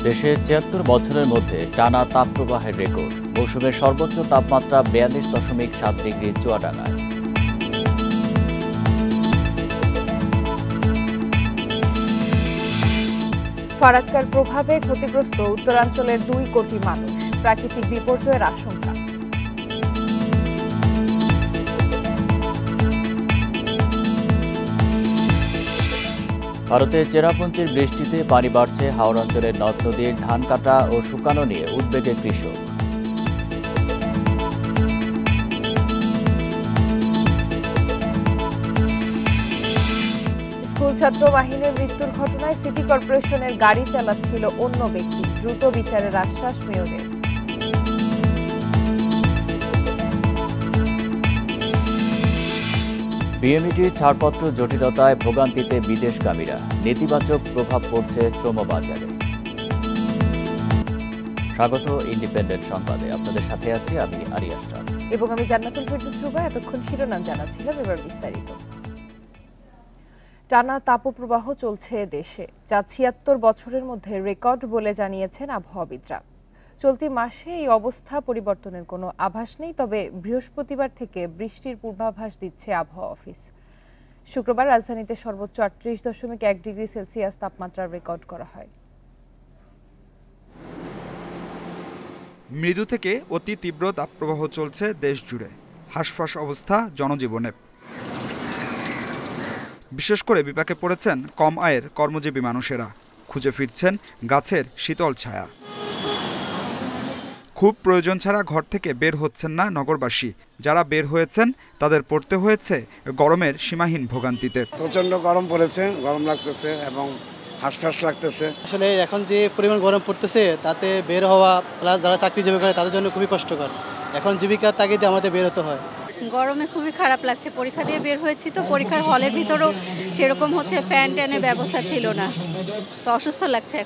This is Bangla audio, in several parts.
দেশে ৭৬ বছরের মধ্যে টানা তাপপ্রবাহের রেকর্ড। মৌসুমের সর্বোচ্চ তাপমাত্রা ৪২.৭ ডিগ্রি চুয়াডাঙ্গায়। ফারাক্কার প্রভাবে ক্ষতিগ্রস্ত উত্তরাঞ্চলের ২ কোটি মানুষ। প্রাকৃতিক বিপর্যয়ের আশঙ্কা। ভারতের চেরাপুঞ্জির বৃষ্টিতে পানি বাড়ছে। হাওড় অঞ্চলের নদ নদীর ধান কাটা ও শুকানো নিয়ে উদ্বেগে কৃষক। স্কুল ছাত্র মাহিনের মৃত্যুর ঘটনায় সিটি কর্পোরেশনের গাড়ি চালাচ্ছিল অন্য ব্যক্তি। দ্রুত বিচারের আশ্বাস মেয়রের। বিএমইটির ছাড়পত্র জটিলতায় ভোগান্তিতে বিদেশগামীরা। নেতিবাচক প্রভাব পড়ছে শ্রমবাজারে। স্বাগত ইন্ডিপেন্ডেন্ট সংবাদে। আপনাদের সাথে আছি আমি আরিয়াস রাজ এবং আমি জান্নাতুল ফেরদৌস রুবা। এতক্ষণ শিরোনাম জানাচ্ছিলাম, এবার বিস্তারিত। টানা তাপপ্রবাহ চলছে দেশে, যা ৭৬ বছরের মধ্যে রেকর্ড বলে জানিয়েছেন আবহাওয়াবিদরা। চলতি মাসে এই অবস্থা পরিবর্তনের কোনো আভাস নেই, তবে বৃহস্পতিবার থেকে বৃষ্টির পূর্বাভাস দিচ্ছে আবহাওয়া অফিস। শুক্রবার রাজধানীতে সর্বোচ্চ ৩৮.১ ডিগ্রি সেলসিয়াস তাপমাত্রা রেকর্ড করা হয়। মৃদু থেকে অতি তীব্র তাপপ্রবাহ চলছে দেশ জুড়ে। হাঁসফাঁস অবস্থা জনজীবনে। বিশেষ করে বিপাকে পড়েছেন কম আয়ের কর্মজীবী মানুষেরা। খুঁজে ফিরছেন গাছের শীতল ছায়া। খুব প্রয়োজন ছাড়া ঘর থেকে বের হচ্ছেন না নগরবাসী। যারা বের হয়েছেন তাদের পড়তে হয়েছে গরমের সীমাহীন ভোগান্তিতে। প্রচণ্ড গরম পড়েছে, গরম লাগতেছে এবং হাঁসফাঁস লাগতেছে। আসলে এখন যে পরিমাণ গরম পড়তেছে তাতে বের হওয়া, প্লাস যারা চাকরিজীবী করে তাদের জন্য খুবই কষ্টকর। এখন জীবিকার তাগিদে আমাদের বের হতে হয়। গরমে খুবই খারাপ লাগছে। পরীক্ষা দিয়ে বের হয়েছি, তো পরীক্ষার হলের ভিতরেও সেরকম ফ্যান ট্যানের ব্যবস্থা ছিল না, তো অসুস্থ লাগছে।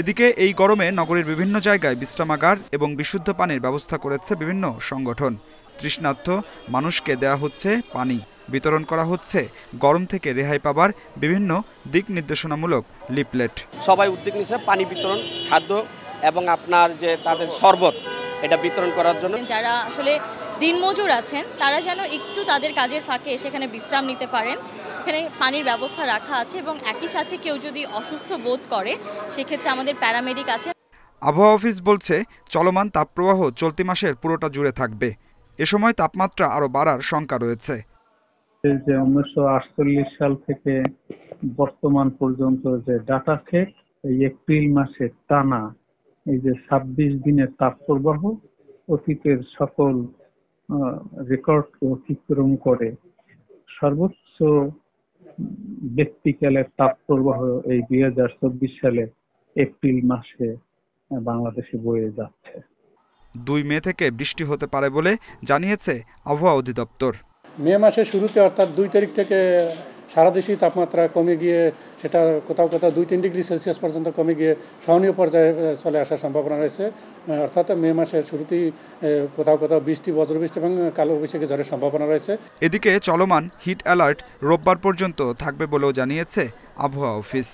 এদিকে এই গরমে নগরীর বিভিন্ন জায়গায় বিশ্রামাগার এবং বিশুদ্ধ পানির ব্যবস্থা করেছে বিভিন্ন সংগঠন। তৃষ্ণার্ত মানুষকে দেয়া হচ্ছে পানি, বিতরণ করা হচ্ছে গরম থেকে রেহাই পাবার বিভিন্ন দিক নির্দেশনামূলক লিফলেট। সবাই উদ্যোগ নিচ্ছে পানি বিতরণ, খাদ্য এবং আপনার যে তাদের শরবত, এটা বিতরণ করার জন্য। যারা আসলে দিনমজুর আছেন তারা যেন একটু তাদের কাজের ফাঁকে সেখানে বিশ্রাম নিতে পারেন। এখানে পানির ব্যবস্থা রাখা আছে এবং একই সাথে কেউ যদি অসুস্থ বোধ করে সেক্ষেত্রে আমাদের প্যারামেডিক আছে। আবহাওয়া অফিস বলছে চলমান তাপপ্রবাহ চলতি মাসের পুরোটা জুড়ে থাকবে। এ সময় তাপমাত্রা আরও বাড়ার শঙ্কা রয়েছে। 1948 সাল থেকে বর্তমান পর্যন্ত যে ডাটা সেট, এই এপ্রিল মাসে টানা এই যে ২৬ দিনের তাপপ্রবাহ অতীতের সকল রেকর্ডকে অতিক্রম করে সর্বোচ্চ ব্যক্তিকালের তাপপ্রবাহ এই ২০২৪ সালে এপ্রিল মাসে বাংলাদেশে বয়ে যাচ্ছে। ২ মে থেকে বৃষ্টি হতে পারে বলে জানিয়েছে আবহাওয়া অধিদপ্তর। মে মাসের শুরুতে অর্থাৎ ২ তারিখ থেকে সারা দেশেই তাপমাত্রা কমে গিয়ে সেটা কোথাও কোথাও ২-৩ ডিগ্রি সেলসিয়াস পর্যন্ত কমে গিয়ে সহনীয় পর্যায়ে চলে আসার সম্ভাবনা রয়েছে। অর্থাৎ মে মাসের শুরুতেই কোথাও কোথাও বৃষ্টি, বজ্রবৃষ্টি এবং কালবৈশাখী ঝড়ের সম্ভাবনা রয়েছে। এদিকে চলমান হিট অ্যালার্ট রোববার পর্যন্ত থাকবে বলেও জানিয়েছে আবহাওয়া office.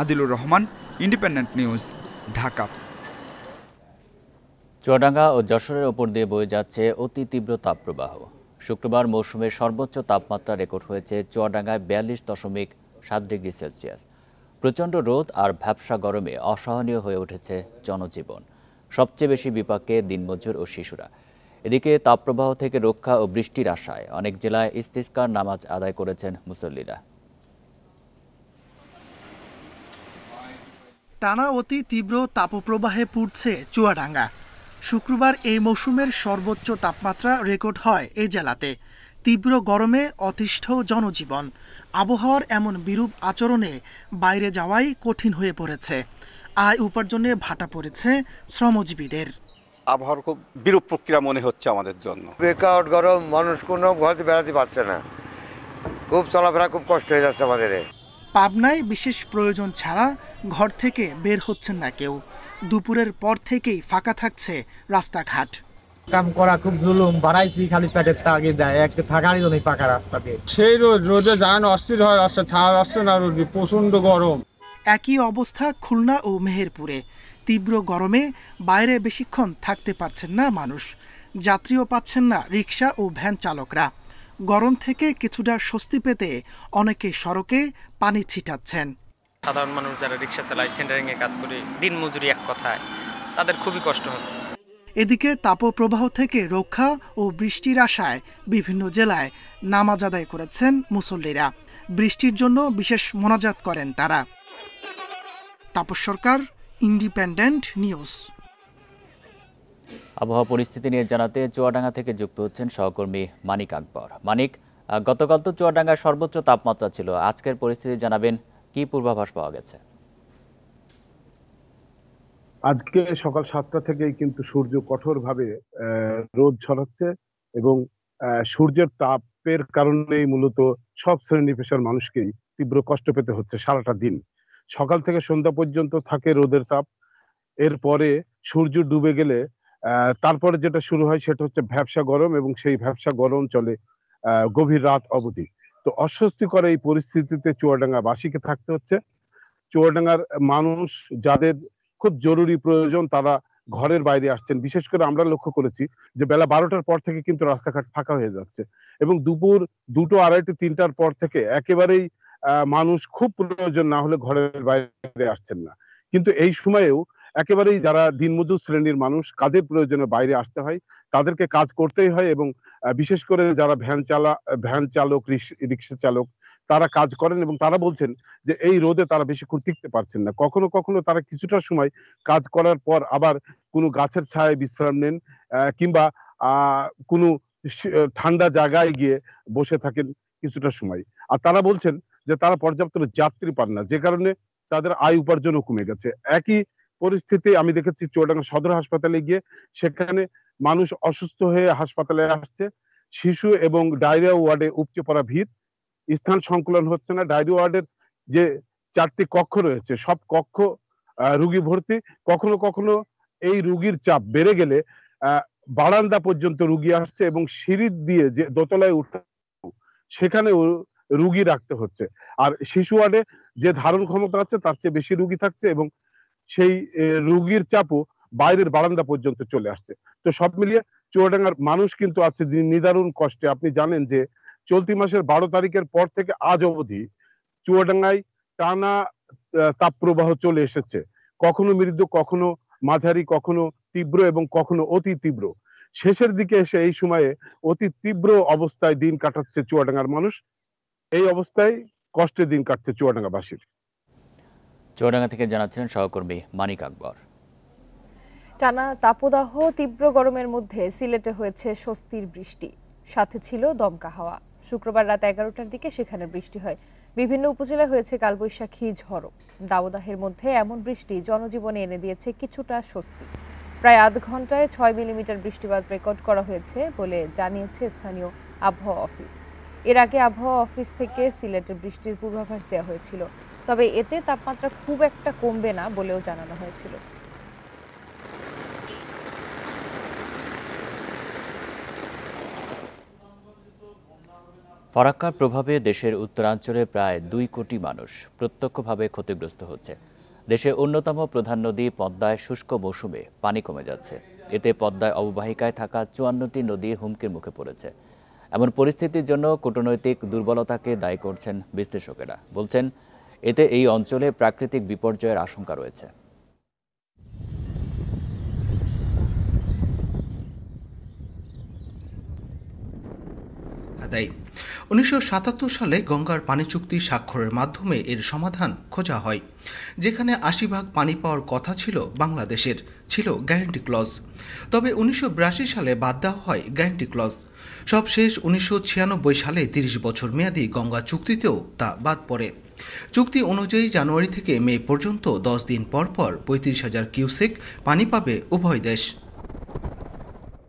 Adilur Rahman, independent news, Dhaka. Chuadanga ও যশোরের ওপর দিয়ে বয়ে যাচ্ছে অতি তীব্র তাপপ্রবাহ। শুক্রবার মৌসুমের সর্বোচ্চ তাপমাত্রা রেকর্ড হয়েছে চুয়াডাঙ্গায় ৪২.৭ ডিগ্রি সেলসিয়াস। প্রচণ্ড রোদ আর ভ্যাপসা গরমে অসহনীয় হয়ে উঠেছে জনজীবন। সবচেয়ে বেশি বিপাকে দিনমজুর ও শিশুরা। এদিকে তাপপ্রবাহ থেকে রক্ষা ও বৃষ্টির আশায় অনেক জেলায় ইস্তিসকার নামাজ আদায় করেছেন মুসল্লিরা। টানা অতি তীব্র তাপপ্রবাহে পুড়ছে চুয়াডাঙ্গা। শুক্রবার এই মৌসুমের সর্বোচ্চ তাপমাত্রা রেকর্ড হয় এই জেলাতে। তীব্র গরমে অতিষ্ঠ জনজীবন। আবহাওয়ার এমন বিরূপ আচরণে বাইরে যাওয়াই কঠিন হয়ে পড়েছে। আয় উপার্জনে ভাটা পড়েছে শ্রমজীবীদের। আবহাওয়ার খুব বিরূপ প্রক্রিয়া মনে হচ্ছে আমাদের জন্য। বেকার গরম, মানুষ কোনো ঘরে বেড়াতে পারছে না, খুব চলাফেরা খুব কষ্ট হয়ে যাচ্ছে আমাদের। পাবনায় বিশেষ প্রয়োজন ছাড়া ঘর থেকে বের হচ্ছেন না কেউ। দুপুরের পর থেকেই ফাঁকা থাকছে রাস্তাঘাট। কাম করা খুব জুলুম, বাড়াইছি খালি পেটের তাগিদ দেয়, একটা থাকারই জন্য পাকা রাস্তা দিয়ে। সেই রোদে যান অস্থির হয়, আসছে ছাড় আসছে না, রোদ প্রচন্ড গরম। একই অবস্থা খুলনা ও মেহেরপুরে। তীব্র গরমে বাইরে বেশিক্ষণ থাকতে পারছেন না মানুষ, যাত্রীও পাচ্ছেন না রিকশা ও ভ্যান চালকরা। গরম থেকে কিছুটা স্বস্তি পেতে অনেকে সড়কে পানি ছিটাচ্ছেন। সাধারণ মানুষ যারা রিকশা চালায়, সেন্টারিংয়ে কাজ করে, দিন মজুরি এক কথায়, তাদের খুবই কষ্ট হচ্ছে। এদিকে তাপপ্রবাহ থেকে রক্ষা ও বৃষ্টির আশায় বিভিন্ন জেলায় নামাজ আদায় করেছেন মুসল্লিরা। বৃষ্টির জন্য বিশেষ মোনাজাত করেন তারা। তাপস সরকার, ইন্ডিপেন্ডেন্ট নিউজ। আবহাওয়া পরিস্থিতি নিয়ে জানাতে চুয়াডাঙ্গা থেকে যুক্ত হচ্ছেন সহকর্মী মানিক আকবর। মানিক, গতকাল তো চুয়াডাঙ্গার সর্বোচ্চ তাপমাত্রা ছিল, আজকের পরিস্থিতি জানাবেন, কি পূর্বাভাস পাওয়া গেছে? আজকে সকাল 7টা থেকেই কিন্তু সূর্য কঠোরভাবে রোদ ছড়াচ্ছে এবং সূর্যের তাপের কারণেই মূলত সব শ্রেণী পেশার মানুষকেই তীব্র কষ্ট পেতে হচ্ছে সারাটা দিন। সকাল থেকে সন্ধ্যা পর্যন্ত থাকে রোদের তাপ, এরপরে সূর্য ডুবে গেলে তারপরে যেটা শুরু হয় সেটা হচ্ছে ভ্যাপসা গরম, এবং সেই ভ্যাপসা গরম চলে গভীর রাত অবধি। তো অস্বস্তিকর এই পরিস্থিতিতে চুয়াডাঙ্গাবাসীকে থাকতে হচ্ছে। চুয়াডাঙ্গার মানুষ যাদের খুব জরুরি প্রয়োজন তারা ঘরের বাইরে আসছেন। বিশেষ করে আমরা লক্ষ্য করেছি যে বেলা 12টার পর থেকে কিন্তু রাস্তাঘাট ফাঁকা হয়ে যাচ্ছে, এবং দুপুর 2টো, 2:30, 3টার পর থেকে একেবারেই মানুষ খুব প্রয়োজন না হলে ঘরের বাইরে আসছেন না। কিন্তু এই সময়েও একেবারেই যারা দিনমজুর শ্রেণীর মানুষ, কাজের প্রয়োজনে বাইরে আসতে হয়, তাদেরকে কাজ করতেই হয়। এবং বিশেষ করে যারা ভ্যান চালক, রিক্সা চালক, তারা কাজ করেন এবং তারা বলছেন যে এই রোদে তারা বেশিক্ষণ টিকতে পারছেন না। কখনো কখনো তারা কিছুটা সময় কাজ করার পর আবার কোনো গাছের ছায়ায় বিশ্রাম নেন, কিংবা কোনো ঠান্ডা জায়গায় গিয়ে বসে থাকেন কিছুটা সময়। আর তারা বলছেন যে তারা পর্যাপ্ত যাত্রী পান না, যে কারণে তাদের আয় উপার্জনও কমে গেছে। একই পরিস্থিতি আমি দেখেছি চুয়াডাঙ্গা সদর হাসপাতালে গিয়ে, সেখানে মানুষ অসুস্থ হয়ে হাসপাতালে আসছে। শিশু এবং ডায়রিয়া ওয়ার্ডে উপচে পড়া ভিড়, স্থান সংকুলন হচ্ছে না। ডায়রিয়া ওয়ার্ডের যে 4টি কক্ষ রয়েছে, সব কক্ষ রুগী ভর্তি। কখনো কখনো এই রুগীর চাপ বেড়ে গেলে বারান্দা পর্যন্ত রুগী আসছে, এবং সিঁড়ি দিয়ে যে দোতলায় উঠে সেখানে রুগী রাখতে হচ্ছে। আর শিশু ওয়ার্ডে যে ধারণ ক্ষমতা আছে তার চেয়ে বেশি রুগী থাকছে, এবং সেই রুগীর চাপও বাইরের বারান্দা পর্যন্ত চলে আসছে। তো সব মিলিয়ে চুয়াডাঙ্গার মানুষ কিন্তু আছে নিদারুণ কষ্টে। আপনি জানেন যে চলতি মাসের 12 তারিখের পর থেকে আজ অবধি চুয়াডাঙ্গায় টানা তাপপ্রবাহ চলে এসেছে। কখনো মৃদু, কখনো মাঝারি, কখনো তীব্র এবং কখনো অতি তীব্র। শেষের দিকে এসে এই সময়ে অতি তীব্র অবস্থায় দিন কাটাচ্ছে চুয়াডাঙ্গার মানুষ। এই অবস্থায় কষ্টে দিন কাটছে চুয়াডাঙ্গাবাসীর। চুয়াডাঙ্গা থেকে জানাচ্ছেন সহকর্মী মানিক আকবর। টানা তাপদাহ, তীব্র গরমের মধ্যে সিলেটে হয়েছে স্বস্তির বৃষ্টি, সাথে ছিল দমকা হাওয়া। শুক্রবার রাত 11টার দিকে সেখানে বৃষ্টি হয়। বিভিন্ন উপজেলায় হয়েছে কালবৈশাখী ঝড়ও। দাবদাহের মধ্যে এমন বৃষ্টি জনজীবনে এনে দিয়েছে কিছুটা স্বস্তি। প্রায় আধ ঘন্টায় 6 মিলিমিটার বৃষ্টিপাত রেকর্ড করা হয়েছে বলে জানিয়েছে স্থানীয় আবহাওয়া অফিস। এর আগে আবহাওয়া অফিস থেকে সিলেটে বৃষ্টির পূর্বাভাস দেওয়া হয়েছিল, তবে এতে তাপমাত্রা খুব একটা কমবে না বলেও জানানো হয়েছিল। ফরাক্কার প্রভাবে দেশের উত্তরাঞ্চলে প্রায় 2 কোটি মানুষ প্রত্যক্ষভাবে ক্ষতিগ্রস্ত হচ্ছে। দেশের অন্যতম প্রধান নদী পদ্মায় শুষ্ক মৌসুমে পানি কমে যাচ্ছে। এতে পদ্মায় অববাহিকায় থাকা 54টি নদী হুমকির মুখে পড়েছে। এমন পরিস্থিতির জন্য কূটনৈতিক দুর্বলতাকে দায়ী করছেন বিশ্লেষকেরা। বলছেন এতে এই অঞ্চলে প্রাকৃতিক বিপর্যয়ের আশঙ্কা রয়েছে। 1977 সালে গঙ্গার পানি চুক্তি স্বাক্ষরের মাধ্যমে এর সমাধান খোঁজা হয়। যেখানে 80% পানি পাওয়ার কথা ছিল বাংলাদেশের, ছিল গ্যারান্টি ক্লজ। তবে 1982 সালে বাদ দেওয়া হয় গ্যারান্টি ক্লজ। সবশেষ 1996 সালে 30 বছর মেয়াদী গঙ্গা চুক্তিতেও তা বাদ পড়ে। চুক্তি অনুযায়ী জানুয়ারি থেকে মে পর্যন্ত 10 দিন পর পর 35,000 কিউসেক পানি পাবে উভয় দেশ।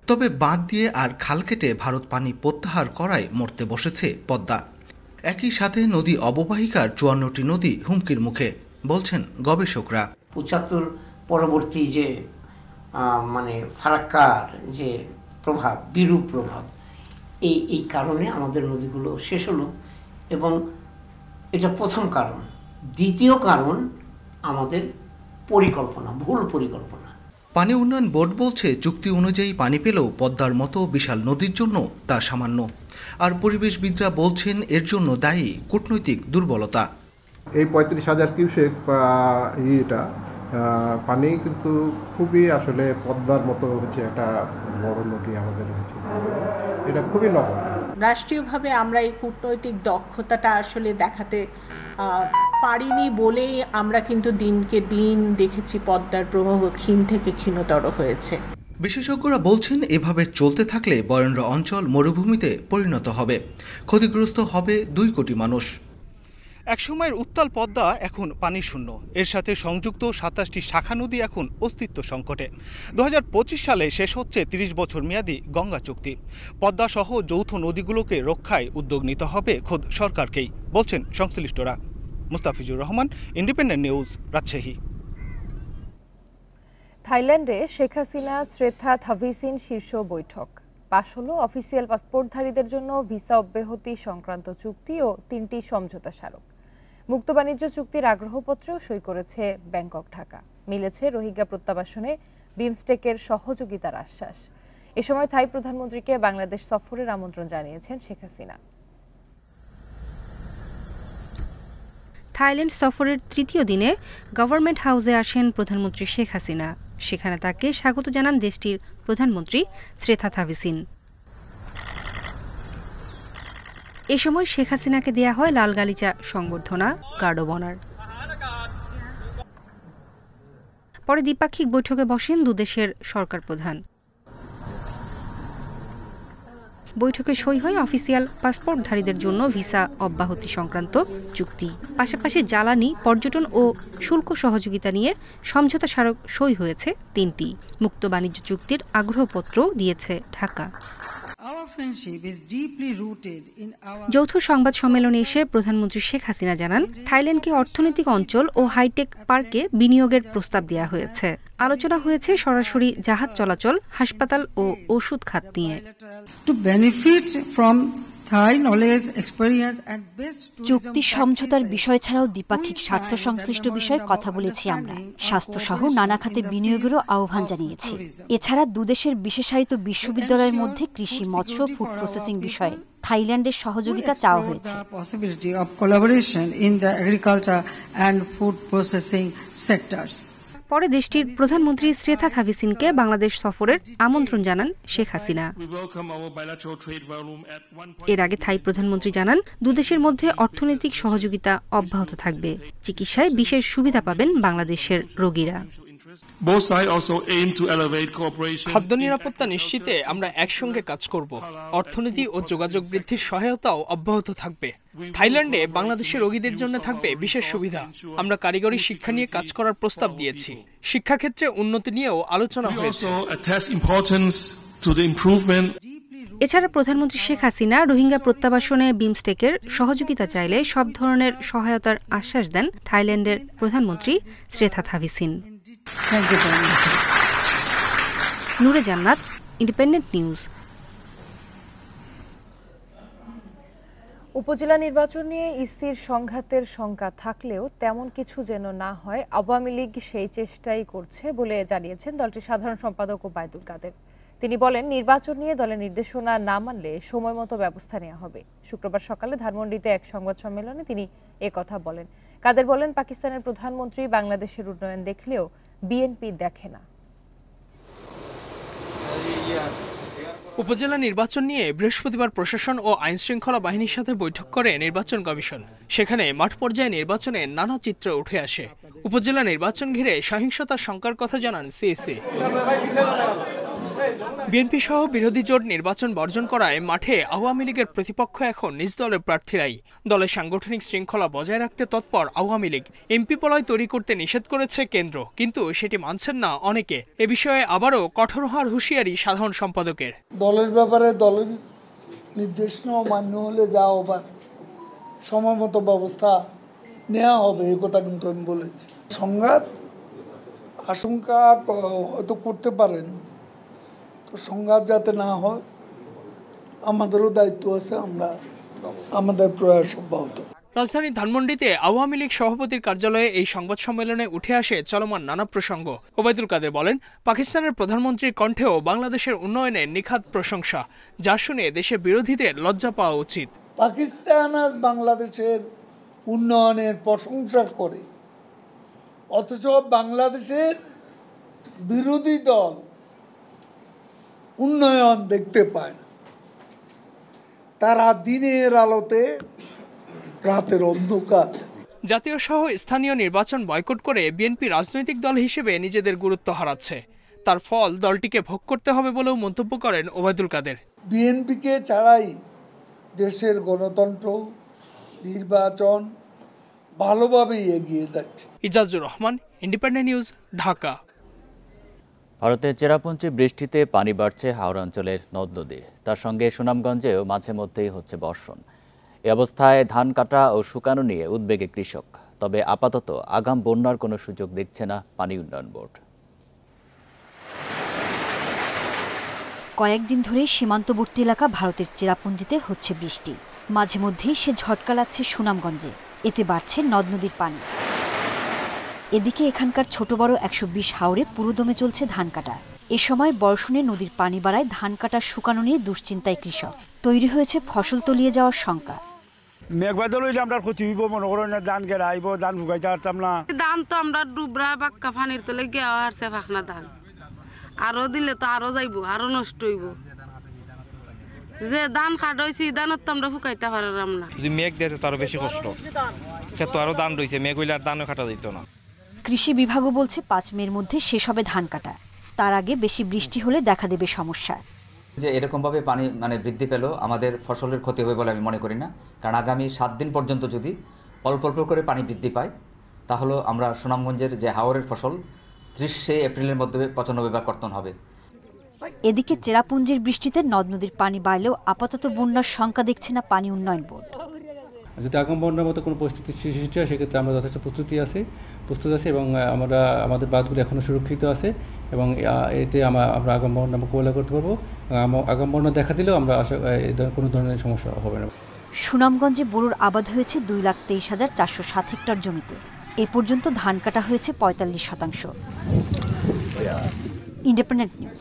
তবে বাঁধ দিয়ে আর খাল কেটে ভারত পানি প্রত্যাহার করায় মরতে বসেছে পদ্মা। একই সাথে নদী অববাহিকার 54টি নদী হুমকির মুখে, বলছেন গবেষকরা। 75 পরবর্তী যে ফারাক্কার যে প্রভাব, বিরূপ প্রভাব, এই কারণে আমাদের নদীগুলো শেষ হলো, এবং এটা প্রথম কারণ। দ্বিতীয় কারণ আমাদের পরিকল্পনা, ভুল পরিকল্পনা। পানি উন্নয়ন বোর্ড বলছে চুক্তি অনুযায়ী পানি পেলেও পদ্মার মতো বিশাল নদীর জন্য তা সামান্য। আর পরিবেশবিদরা বলছেন এর জন্য দায়ী কূটনৈতিক দুর্বলতা। এই ৩৫,০০০ কিউসেক পানি কিন্তু খুবই আসলে পদ্মার মতো হচ্ছে একটা বড় নদী আমাদের হচ্ছে, এটা খুবই নগণ্য। রাষ্ট্রীয়ভাবে আমরা এই কূটনৈতিক দক্ষতাটা আসলে দেখাতে পারিনি বলেই আমরা কিন্তু দিনকে দিন দেখেছি পদ্মার প্রবাহ ক্ষীণ থেকে ক্ষীণতর হয়েছে। বিশেষজ্ঞরা বলছেন এভাবে চলতে থাকলে বরেন্দ্র অঞ্চল মরুভূমিতে পরিণত হবে, ক্ষতিগ্রস্ত হবে 2 কোটি মানুষ। একসময়ের উত্তাল পদ্মা এখন পানি শূন্য, এর সাথে সংযুক্ত 27টি শাখা নদী এখন অস্তিত্ব সংকটে। 2025 সালে শেষ হচ্ছে 30 বছর মেয়াদী গঙ্গা চুক্তি। পদ্মা সহ যৌথ নদীগুলোকে রক্ষায় উদ্যোগ নিতে হবে খোদ সরকারকেই, বলছেন সংশ্লিষ্টরা। Mustafizur Rahman, independent news, Rajshahi. থাইল্যান্ডে শেখ হাসিনা শ্রেথা থাভিসিন শীর্ষ বৈঠক পাশ হলো অফিসিয়াল পাসপোর্টধারীদের জন্য ভিসা অব্যাহতি সংক্রান্ত চুক্তি ও 3টি সমঝোতা স্মারক। মুক্ত বাণিজ্য চুক্তির আগ্রহপত্রেও সই করেছে ব্যাংকক ঢাকা। মিলেছে রোহিঙ্গা প্রত্যাবাসনে বিমস্টেকের সহযোগিতার আশ্বাস। এ সময় থাই প্রধানমন্ত্রীকে বাংলাদেশ সফরের আমন্ত্রণ জানিয়েছেন শেখ হাসিনা। থাইল্যান্ড সফরের 3য় দিনে গভর্নমেন্ট হাউসে আসেন প্রধানমন্ত্রী শেখ হাসিনা। সেখানে তাকে স্বাগত জানান দেশটির প্রধানমন্ত্রী শ্রেথা থাভিসিন। এ সময় শেখ হাসিনাকে দেয়া হয় লাল গালিচা সংবর্ধনা, গার্ড অব অনার। পরে দ্বিপাক্ষিক বৈঠকে বসেন দুদেশের সরকার প্রধান। বৈঠকে সই হয় অফিসিয়াল পাসপোর্টধারীদের জন্য ভিসা অব্যাহতি সংক্রান্ত চুক্তি। পাশাপাশি জ্বালানি, পর্যটন ও শুল্ক সহযোগিতা নিয়ে সমঝোতা স্মারক সই হয়েছে 3টি। মুক্ত বাণিজ্য চুক্তির আগ্রহপত্র দিয়েছে ঢাকা। যৌথ সংবাদ সম্মেলনে এসে প্রধানমন্ত্রী শেখ হাসিনা জানান, থাইল্যান্ডকে অর্থনৈতিক অঞ্চল ও হাইটেক পার্কে বিনিয়োগের প্রস্তাব দেওয়া হয়েছে। আলোচনা হয়েছে সরাসরি জাহাজ চলাচল, হাসপাতাল ও ওষুধ খাত নিয়ে। চুক্তি সমঝোতার বিষয় ছাড়াও দ্বিপাক্ষিক স্বার্থ সংশ্লিষ্ট বিষয়ে কথা বলেছি আমরা। স্বাস্থ্যসহ নানা খাতে বিনিয়োগেরও আহ্বান জানিয়েছি। এছাড়া দুদেশের বিশেষায়িত বিশ্ববিদ্যালয়ের মধ্যে কৃষি, মৎস্য, ফুড প্রসেসিং বিষয়ে থাইল্যান্ডের সহযোগিতা চাওয়া হয়েছে। পরে দেশটির প্রধানমন্ত্রী শ্রেথা থাভিসিনকে বাংলাদেশ সফরের আমন্ত্রণ জানান শেখ হাসিনা। এর আগে থাই প্রধানমন্ত্রী জানান, দুদেশের মধ্যে অর্থনৈতিক সহযোগিতা অব্যাহত থাকবে। চিকিৎসায় বিশেষ সুবিধা পাবেন বাংলাদেশের রোগীরা। খাদ্য নিরাপত্তা নিশ্চিতে আমরা একসঙ্গে কাজ করব। অর্থনীতি ও যোগাযোগ বৃদ্ধির সহায়তাও অব্যাহত থাকবে। থাইল্যান্ডে বাংলাদেশের রোগীদের জন্য থাকবে বিশেষ সুবিধা। আমরা কারিগরি শিক্ষা নিয়ে কাজ করার প্রস্তাব দিয়েছি। শিক্ষাক্ষেত্রে উন্নতি নিয়েও আলোচনা হয়েছে। এছাড়া প্রধানমন্ত্রী শেখ হাসিনা রোহিঙ্গা প্রত্যাবাসনে বিমস্টেকের সহযোগিতা চাইলে সব ধরনের সহায়তার আশ্বাস দেন থাইল্যান্ডের প্রধানমন্ত্রী শ্রেথা থাভিসিন। নূরে জান্নাত, ইন্ডিপেন্ডেন্ট নিউজ। উপজেলা নির্বাচন নিয়ে ইসির সংঘাতের শঙ্কা থাকলেও তেমন কিছু যেন না হয়, আওয়ামী লীগ সেই চেষ্টাই করছে বলে জানিয়েছেন দলটির সাধারণ সম্পাদক ওবায়দুল কাদের। তিনি বলেন, নির্বাচন নিয়ে দলের নির্দেশনা না মানলে সময়মতো ব্যবস্থা নেওয়া হবে। শুক্রবার সকালে ধানমন্ডিতে এক সংবাদ সম্মেলনে তিনি একথা বলেন। কাদের বলেন, পাকিস্তানের প্রধানমন্ত্রী বাংলাদেশের উন্নয়ন দেখলেও বিএনপি দেখে না। উপজেলা নির্বাচন নিয়ে বৃহস্পতিবার প্রশাসন ও আইন শৃঙ্খলা বাহিনীর সাথে বৈঠক করে নির্বাচন কমিশন। সেখানে মাঠ পর্যায়ে নির্বাচনে নানা চিত্র উঠে আসে। উপজেলা নির্বাচন ঘিরে সহিংসতার শঙ্কার কথা জানান সিএসি। বিএনপি সহ বিরোধী জোট নির্বাচন বর্জন করায় মাঠে আওয়ামী লীগের প্রতিপক্ষ এখন নিজ দলের প্রার্থীরাই। দলের সাংগঠনিক শৃঙ্খলা বজায় রাখতে তৎপর আওয়ামী লীগ। এমপি পলয় তৈরি করতে নিষেধ করেছে কেন্দ্র, কিন্তু সেটি মানছেন না অনেকে। এ বিষয়ে আবারও কঠোর হওয়ার হুঁশিয়ারি সাধারণ সম্পাদকের। দলের ব্যাপারে দলের নির্দেশনা মান্য হলে যা হবার সময় মতো ব্যবস্থা নেওয়া হবে, এই কথা কিন্তু আমি বলেছি। সংঘাত আশঙ্কা হয়তো করতে পারেন, তো সংঘাত যাতে না হয় আমাদেরও দায়িত্ব আছে, আমরা আমাদের প্রয়াস অব্যাহত। রাজধানীর ধানমন্ডিতে আওয়ামী লীগ সভাপতির কার্যালয়ে এই সংবাদ সম্মেলনে উঠে আসে চলমান নানা প্রসঙ্গ। ওবায়দুল কাদের বলেন, পাকিস্তানের প্রধানমন্ত্রীর কণ্ঠেও বাংলাদেশের উন্নয়নে নিখাদ প্রশংসা, যা শুনে দেশের বিরোধীদের লজ্জা পাওয়া উচিত। পাকিস্তান আজ বাংলাদেশের উন্নয়নের প্রশংসা করে, অথচ বাংলাদেশের বিরোধী দল উন্নয়ন দেখতে পায় না। তারা দিনের আলোতে রাতের অন্ধকার। জাতীয় সহ স্থানীয় নির্বাচন বয়কট করে বিএনপি রাজনৈতিক দল হিসেবে নিজেদের গুরুত্ব হারাচ্ছে। তার ফল দলটিকে ভোগ করতে হবে বলেও মন্তব্য করেন ওবায়দুল কাদের। বিএনপিকে ছাড়াই দেশের গণতন্ত্র, নির্বাচন ভালোভাবেই এগিয়ে যাচ্ছে। Ijazur Rahman, independent news, Dhaka. ভারতের চেরাপুঞ্জি বৃষ্টিতে পানি বাড়ছে হাওড়া অঞ্চলের নদ নদীর, তার সঙ্গে সুনামগঞ্জেও মাঝে মধ্যেই হচ্ছে বর্ষণ। এ অবস্থায় ধান কাটা ও শুকানো নিয়ে উদ্বেগে কৃষক। তবে আপাতত আগাম বন্যার কোনো সুযোগ দেখছে না পানি উন্নয়ন বোর্ড। কয়েকদিন ধরে সীমান্তবর্তী এলাকা ভারতের চেরাপুঞ্জিতে হচ্ছে বৃষ্টি, মাঝে মধ্যেই সে ঝটকা লাগছে সুনামগঞ্জে, এতে বাড়ছে নদ নদীর পানি। এদিকে এখানকার ছোট বড় 120 হাওরে পুরোদমে চলছে ধান কাটা। এ সময় বর্ষণে নদীর পানি বাড়ায় ধান কাটা শুকানো নিয়ে দুশ্চিন্তায় কৃষক। তৈরি হয়েছে ফসল তলিয়ে যাওয়ার শঙ্কা। মেঘবাদল হইলে আমরা ক্ষতি হইব, মনে করো না ধান কেরা আইব, ধান ফুকাইতে পারতাম না। ধান তো আমরা ডুবরা বাক্কা পানির তলে গিয়ে হারছে ফাঁকনা ধান, আরো দিলে তো আরো যাইব, আরো নষ্ট হইব। যে ধান কাটাইছি ধানত তো আমরা ফুকাইতে পারলাম না। যদি মেঘ দেয় তো আরো বেশি কষ্ট, সে তো আরো ধান রয়েছে, মেঘ হইলে আর ধানও কাটা যেত না। কৃষি বিভাগও বলছে 5 মের মধ্যে শেষ হবে ধান কাটা, তার আগে বেশি বৃষ্টি হলে দেখা দেবে সমস্যা। যে এরকমভাবে পানি বৃদ্ধি পেল আমাদের ফসলের ক্ষতি হবে বলে আমি মনে করি না, কারণ আগামী 7 দিন পর্যন্ত যদি অল্প অল্প করে পানি বৃদ্ধি পায় তাহলে আমরা সুনামগঞ্জের যে হাওরের ফসল 30 এপ্রিলের মধ্যে 95 বার কর্তন হবে। এদিকে চেরাপুঞ্জির বৃষ্টিতে নদ নদীর পানি বাড়লেও আপাতত বন্যার শঙ্কা দেখছে না পানি উন্নয়ন বোর্ড। যদি আগাম বন্যার মতো কোনো পরিস্থিতি সৃষ্টি হয় সেক্ষেত্রে আমরা যথেষ্ট প্রস্তুত আছি এবং আমরা আমাদের বাঁধগুলো এখনও সুরক্ষিত আছে এবং এতে আমরা আগাম বন্যা মোকাবিলা করতে পারবো। আগাম বন্যা দেখা দিলেও আমরা আশা কোনো ধরনের সমস্যা হবে না। সুনামগঞ্জে বোরোর আবাদ হয়েছে 2,23,407 হেক্টর জমিতে। এ পর্যন্ত ধান কাটা হয়েছে 45%। Independent news.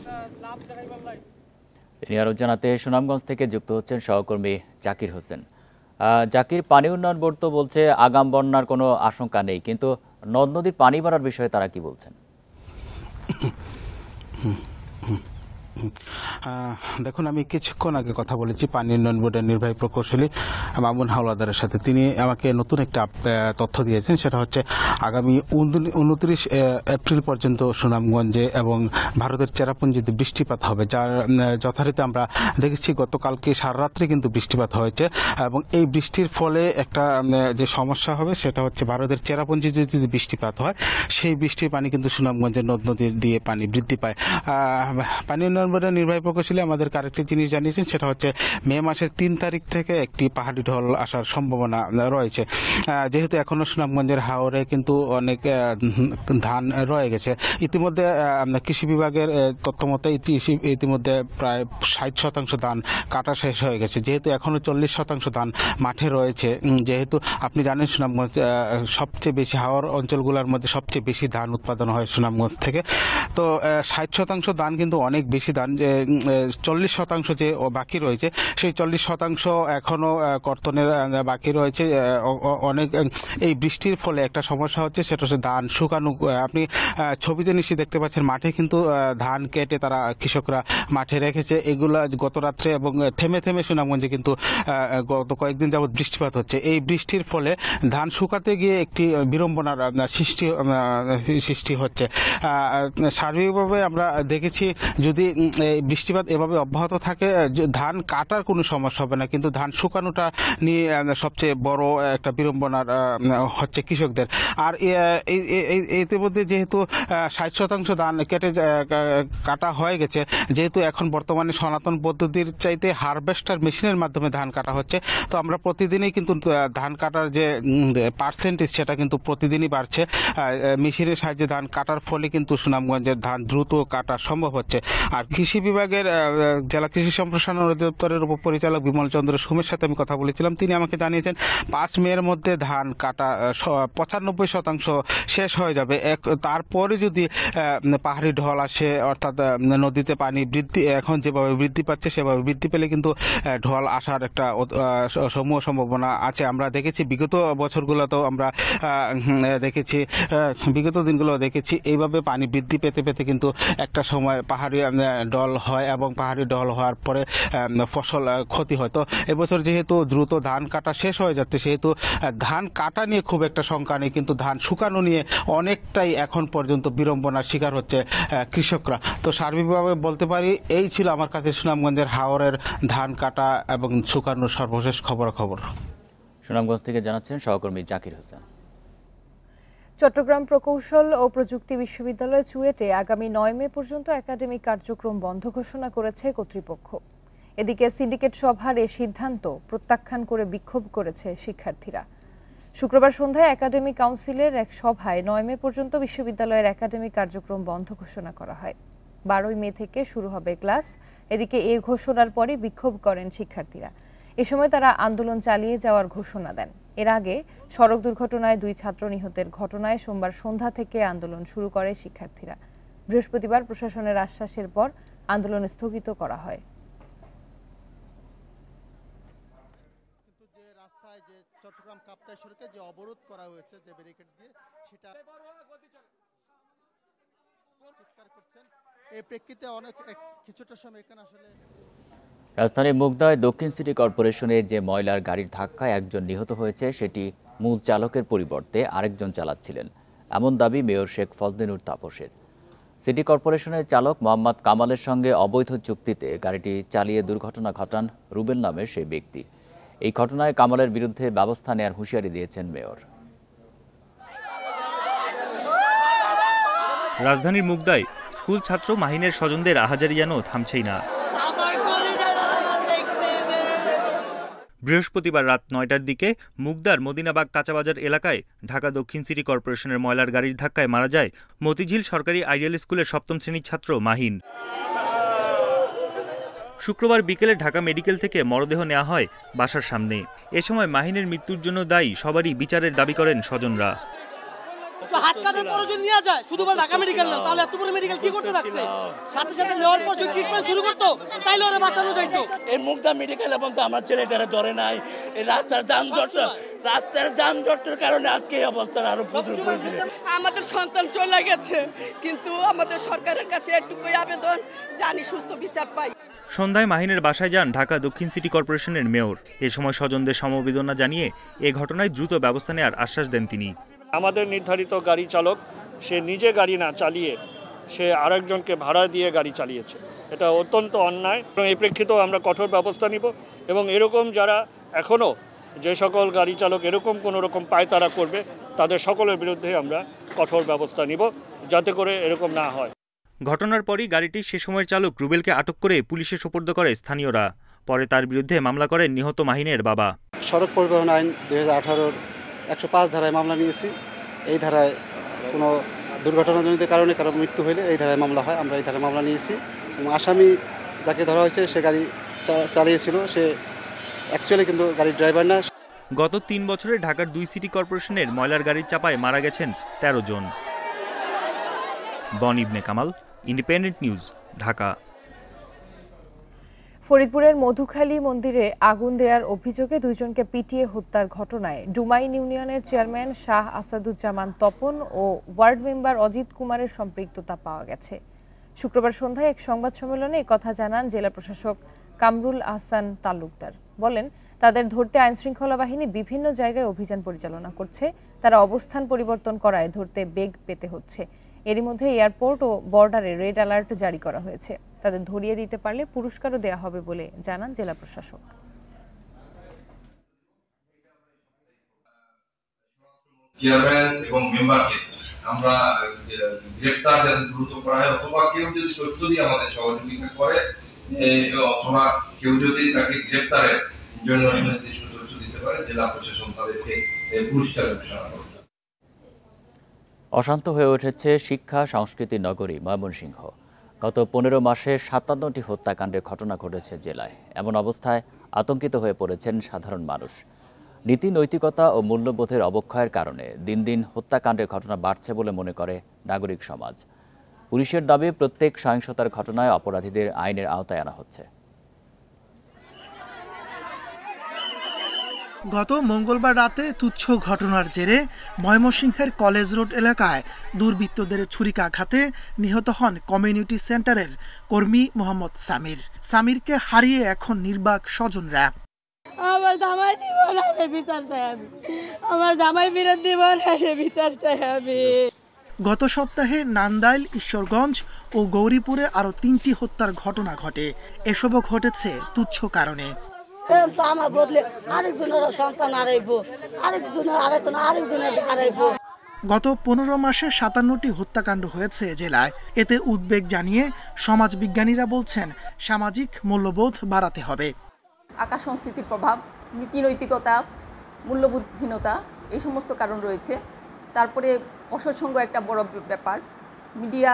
আরও জানাতে সুনামগঞ্জ থেকে যুক্ত হচ্ছেন সহকর্মী জাকির হোসেন। জাকির, পানি উন্নয়ন বোর্ড তো বলছে আগাম বন্যার কোনো আশঙ্কা নেই, কিন্তু নদ নদীর পানি বাড়ার বিষয়ে তারা কি বলছেন? দেখুন, আমি কিছুক্ষণ আগে কথা বলেছি পানি উন্নয়ন বোর্ডের নির্বাহী প্রকৌশলী মামুন হাওলাদারের সাথে। তিনি আমাকে নতুন একটা তথ্য দিয়েছেন, সেটা হচ্ছে আগামী 29 এপ্রিল পর্যন্ত সুনামগঞ্জে এবং ভারতের চেরাপুঞ্জিতে বৃষ্টিপাত হবে, যার যথারীতি আমরা দেখেছি গতকালকে সারা রাত্রে কিন্তু বৃষ্টিপাত হয়েছে এবং এই বৃষ্টির ফলে একটা যে সমস্যা হবে সেটা হচ্ছে ভারতের চেরাপুঞ্জিতে যদি বৃষ্টিপাত হয় সেই বৃষ্টির পানি কিন্তু সুনামগঞ্জের নদ নদী দিয়ে পানি বৃদ্ধি পায়। পানি উন্নয়ন বোর্ডের নির্বাহী প্রকৌশলী আমাদেরকে আরেকটি জিনিস জানিয়েছেন, সেটা হচ্ছে মে মাসের 3 তারিখ থেকে একটি পাহাড়ি ঢল আসার সম্ভাবনা রয়েছে। যেহেতু এখনো সুনামগঞ্জের হাওরে কিন্তু অনেক ধান রয়ে গেছে। ইতিমধ্যে কৃষি বিভাগের তথ্য মতে ইতিমধ্যে প্রায় 60% ধান কাটা শেষ হয়ে গেছে। যেহেতু এখনো 40% ধান মাঠে রয়েছে, যেহেতু আপনি জানেন সুনামগঞ্জ সবচেয়ে বেশি হাওর অঞ্চলগুলোর মধ্যে সবচেয়ে বেশি ধান উৎপাদন হয় সুনামগঞ্জ থেকে। তো 60% ধান কিন্তু অনেক বেশি ধান। 40% যে বাকি রয়েছে সেই 40% এখনো কর্তনের বাকি রয়েছে। অনেক এই বৃষ্টির ফলে একটা সমস্যা হচ্ছে, সেটা হচ্ছে ধান শুকানো। আপনি ছবিতে নিশ্চয়ই দেখতে পাচ্ছেন মাঠে কিন্তু ধান কেটে তারা কৃষকরা মাঠে রেখেছে। এগুলা গত রাত্রে এবং থেমে থেমে সুনামগঞ্জে কিন্তু গত কয়েকদিন যাবৎ বৃষ্টিপাত হচ্ছে। এই বৃষ্টির ফলে ধান শুকাতে গিয়ে একটি বিড়ম্বনার সৃষ্টি হচ্ছে। সার্বিকভাবে আমরা দেখেছি যদি বৃষ্টিপাত এভাবে অব্যাহত থাকে ধান কাটার কোনো সমস্যা হবে না, কিন্তু ধান শুকানোটা নিয়ে সবচেয়ে বড় একটা বিড়ম্বনার হচ্ছে কৃষকদের। আর ইতিমধ্যে যেহেতু 60% ধান কাটা হয়ে গেছে, যেহেতু এখন বর্তমানে সনাতন পদ্ধতির চাইতে হারভেস্টার মেশিনের মাধ্যমে ধান কাটা হচ্ছে, তো আমরা প্রতিদিনই কিন্তু ধান কাটার যে পার্সেন্টেজ সেটা কিন্তু প্রতিদিনই বাড়ছে। মেশিনের সাহায্যে ধান কাটার ফলে কিন্তু সুনামগঞ্জের ধান দ্রুত কাটা সম্ভব হচ্ছে। আর কৃষি বিভাগের জেলা কৃষি সম্প্রসারণ অধিদপ্তরের উপপরিচালক বিমল চন্দ্র সোমের সাথে আমি কথা বলেছিলাম। তিনি আমাকে জানিয়েছেন ৫ মের মধ্যে ধান কাটা ৯৫% শেষ হয়ে যাবে। তারপরে যদি পাহাড়ি ঢল আসে, অর্থাৎ নদীতে পানি বৃদ্ধি এখন যেভাবে বৃদ্ধি পাচ্ছে সেভাবে বৃদ্ধি পেলে কিন্তু ঢল আসার একটা সমূহ সম্ভাবনা আছে। আমরা দেখেছি বিগত বছরগুলোতেও আমরা দেখেছি, বিগত দিনগুলো দেখেছি এইভাবে পানি বৃদ্ধি পেতে পেতে কিন্তু একটা সময় পাহাড়ি ঢল হয় এবং পাহাড়ি ঢল হওয়ার পরে ফসল ক্ষতি হয়। তো এবছর যেহেতু দ্রুত ধান কাটা শেষ হয়ে যাচ্ছে সেহেতু ধান কাটা নিয়ে খুব একটা শঙ্কা নেই, কিন্তু ধান শুকানো নিয়ে অনেকটাই এখন পর্যন্ত বিড়ম্বনার শিকার হচ্ছে কৃষকরা। তো সার্বিকভাবে বলতে পারি এই ছিল আমার কাছে সুনামগঞ্জের হাওরের ধান কাটা এবং শুকানোর সর্বশেষ খবরাখবর। সুনামগঞ্জ থেকে জানাচ্ছেন সহকর্মী জাকির হোসেন। চট্টগ্রাম প্রকৌশল ও প্রযুক্তি বিশ্ববিদ্যালয় চুয়েটে আগামী ৯ মে পর্যন্ত একাডেমিক কার্যক্রম বন্ধ ঘোষণা করেছে কর্তৃপক্ষ। এদিকে সিন্ডিকেট সভার এ সিদ্ধান্ত প্রত্যাখ্যান করে বিক্ষোভ করেছে শিক্ষার্থীরা। শুক্রবার সন্ধ্যায় একাডেমিক কাউন্সিলের এক সভায় ৯ মে পর্যন্ত বিশ্ববিদ্যালয়ের একাডেমিক কার্যক্রম বন্ধ ঘোষণা করা হয়। ১২ মে থেকে শুরু হবে ক্লাস। এদিকে এই ঘোষণার পরে বিক্ষোভ করেন শিক্ষার্থীরা। এ সময় তারা আন্দোলন চালিয়ে যাওয়ার ঘোষণা দেন। এর আগে সড়ক দুর্ঘটনায় 2 ছাত্র নিহতের ঘটনায় সোমবার সন্ধ্যা থেকে আন্দোলন শুরু করে শিক্ষার্থীরা। বৃহস্পতিবার প্রশাসনের আশ্বাসের পর আন্দোলন স্থগিত করা হয়। চট্টগ্রাম কাপ্তাই সড়কে যে অবরোধ করা হয়েছে, যে ব্যারিকেড দিয়ে, সেটা চিৎকার করছেন। এই প্রেক্ষিতে অনেক কিছুটা সময় এখানে আসলে রাজধানীর মুগদায় দক্ষিণ সিটি কর্পোরেশনে যে ময়লার গাড়ির ধাক্কায় একজন নিহত হয়েছে সেটি মূল চালকের পরিবর্তে আরেকজন চালাচ্ছিলেন, এমন দাবি মেয়র শেখ ফজলিনুর তাপসের। সিটি কর্পোরেশনের চালক মোহাম্মদ কামালের সঙ্গে অবৈধ চুক্তিতে গাড়িটি চালিয়ে দুর্ঘটনা ঘটান রুবেল নামের সেই ব্যক্তি। এই ঘটনায় কামালের বিরুদ্ধে ব্যবস্থা নেওয়ার হুঁশিয়ারি দিয়েছেন মেয়র। রাজধানীর মুগদায় স্কুল ছাত্র মাহিনের স্বজনদের আহাজারি যেন থামছেই না। বৃহস্পতিবার রাত ৯টার দিকে মুগদার মদিনাবাগ কাঁচাবাজার এলাকায় ঢাকা দক্ষিণ সিটি কর্পোরেশনের ময়লার গাড়ির ধাক্কায় মারা যায় মতিঝিল সরকারি আইডিয়াল স্কুলের ৭ম শ্রেণীর ছাত্র মাহিন। শুক্রবার বিকেলে ঢাকা মেডিকেল থেকে মরদেহ নেওয়া হয় বাসার সামনে। এ সময় মাহিনের মৃত্যুর জন্য দায়ী সবারই বিচারের দাবি করেন স্বজনরা। হাত কাটার পরে যদি নেওয়া যায়, শুধু ঢাকা মেডিকেল না, তাহলে এত বড় মেডিকেল কি করতে রাখছে? সাথে সাথে নেওয়ার পর যদি ট্রিটমেন্ট শুরু করতো তাইলে ওরা বাঁচানো যাইতো। এই মুগদা মেডিকেল এবং তো আমার ছেলেটারে ধরে নাই, এই রাস্তার যানজটের কারণে আজকে এই অবস্থার আরো প্রচুর পরিস্থিতি। আমাদের সন্তান চলে গেছে, কিন্তু আমাদের সরকারের কাছে একটুকুই আবেদন, জানি সুস্থ বিচার পাই। সন্ধ্যায় মাহিনের বাসায় যান ঢাকা দক্ষিণ সিটি কর্পোরেশনের মেয়র। এ সময় স্বজনদের সমবেদনা জানিয়ে এ ঘটনায় দ্রুত ব্যবস্থা নেওয়ার আশ্বাস দেন তিনি। আমাদের নির্ধারিত গাড়ি চালক সে নিজে গাড়ি না চালিয়ে সে আরেকজনকে ভাড়া দিয়ে গাড়ি চালিয়েছে, এটা অত্যন্ত অন্যায় এবং এই প্রেক্ষিতেও আমরা কঠোর ব্যবস্থা নিব এবং এরকম যারা এখনও যে সকল গাড়ি চালক এরকম কোনো রকম পায়তারা করবে তাদের সকলের বিরুদ্ধে আমরা কঠোর ব্যবস্থা নিব, যাতে করে এরকম না হয়। ঘটনার পরই গাড়িটি সে সময়ের চালক রুবেলকে আটক করে পুলিশে সোপর্দ করে স্থানীয়রা। পরে তার বিরুদ্ধে মামলা করেন নিহত মাহিনের বাবা। সড়ক পরিবহন আইন 2018-র 105 ধারায় মামলা নিয়েছি। এই ধারায় কোনো দুর্ঘটনাজনিত কারণে কারো মৃত্যু হলে এই ধারায় মামলা হয়, আমরা এই ধারায় মামলা নিয়েছি। এবং আসামি যাকে ধরা হয়েছে সে গাড়ি চালিয়েছিল, সে অ্যাকচুয়ালি কিন্তু গাড়ির ড্রাইভার না। গত 3 বছরে ঢাকার 2 সিটি কর্পোরেশনের ময়লার গাড়ির চাপায় মারা গেছেন 13 জন। বন ইবনে কামাল, ইন্ডিপেন্ডেন্ট নিউজ, ঢাকা। ফরিদপুরের মধুখালী মন্দিরে আগুন দেওয়ার অভিযোগে 2 জনকে পিটিয়ে হত্যার ঘটনায় ডুমাইন ইউনিয়নের চেয়ারম্যান শাহ আসাদুজ্জামান তপন ও ওয়ার্ড মেম্বার অজিত কুমারের সম্পৃক্ততা পাওয়া গেছে। শুক্রবার সন্ধ্যায় এক সংবাদ সম্মেলনে একথা জানান জেলা প্রশাসক কামরুল আহসান তালুকদার। বলেন, তাদের ধরতে আইনশৃঙ্খলা বাহিনী বিভিন্ন জায়গায় অভিযান পরিচালনা করছে। তারা অবস্থান পরিবর্তন করায় ধরতে বেগ পেতে হচ্ছে। এরই মধ্যে এয়ারপোর্ট ও বর্ডারে রেড অ্যালার্ট জারি করা হয়েছে। তাদের ধরিয়ে দিতে পারলে পুরস্কারও দেওয়া হবে বলে জানান জেলা প্রশাসক। চেয়ারম্যান এবং মেম্বারকে আমরা গ্রেফতার যাতে দ্রুত করা হয়, অথবা কেউ যদি সত্য দিয়ে আমাদের সহযোগিতা করে, অথবা কেউ যদি তাকে গ্রেফতারের জন্য সুনির্দিষ্ট তথ্য দিতে পারে, জেলা প্রশাসন তাদেরকে পুরস্কার ঘোষণা করবে। অশান্ত হয়ে উঠেছে শিক্ষা সংস্কৃতি নগরী ময়মনসিংহ। গত 15 মাসে 57টি হত্যাকাণ্ডের ঘটনা ঘটেছে জেলায়। এমন অবস্থায় আতঙ্কিত হয়ে পড়েছেন সাধারণ মানুষ। নীতি নৈতিকতা ও মূল্যবোধের অবক্ষয়ের কারণে দিন দিন হত্যাকাণ্ডের ঘটনা বাড়ছে বলে মনে করে নাগরিক সমাজ। পুলিশের দাবি, প্রত্যেক সহিংসতার ঘটনায় অপরাধীদের আইনের আওতায় আনা হচ্ছে। গত মঙ্গলবার রাতে তুচ্ছ ঘটনার জেরে ময়মনসিংহের কলেজ রোড এলাকায় দুর্বৃত্তদের ছুরিকাঘাতে নিহত হন কমিউনিটি সেন্টারের কর্মী মোহাম্মদ সামিরকে হারিয়ে এখন নির্বাক স্বজনরা। আমার জামাই দিব না, বিচার চাই আমি। আমার জামাই ফেরত দিব না, বিচার চাই আমি। গত সপ্তাহে নান্দাইল, ঈশ্বরগঞ্জ ও গৌরীপুরে আরো 3টি হত্যার ঘটনা ঘটে। এসবও ঘটেছে তুচ্ছ কারণে। আমার বদলে আরেকজনের সন্তান হারাইবো, আরেকজনের হারাইবো। গত 15 মাসে 57টি হত্যাকাণ্ড হয়েছে জেলায়। এতে উদ্বেগ জানিয়ে সমাজবিজ্ঞানীরা বলছেন সামাজিক মূল্যবোধ বাড়াতে হবে। আকাশ সংস্কৃতির প্রভাব, নীতি নৈতিকতা, মূল্যবোধহীনতা, এই সমস্ত কারণ রয়েছে। তারপরে অসৎসঙ্গ একটা বড় ব্যাপার, মিডিয়া,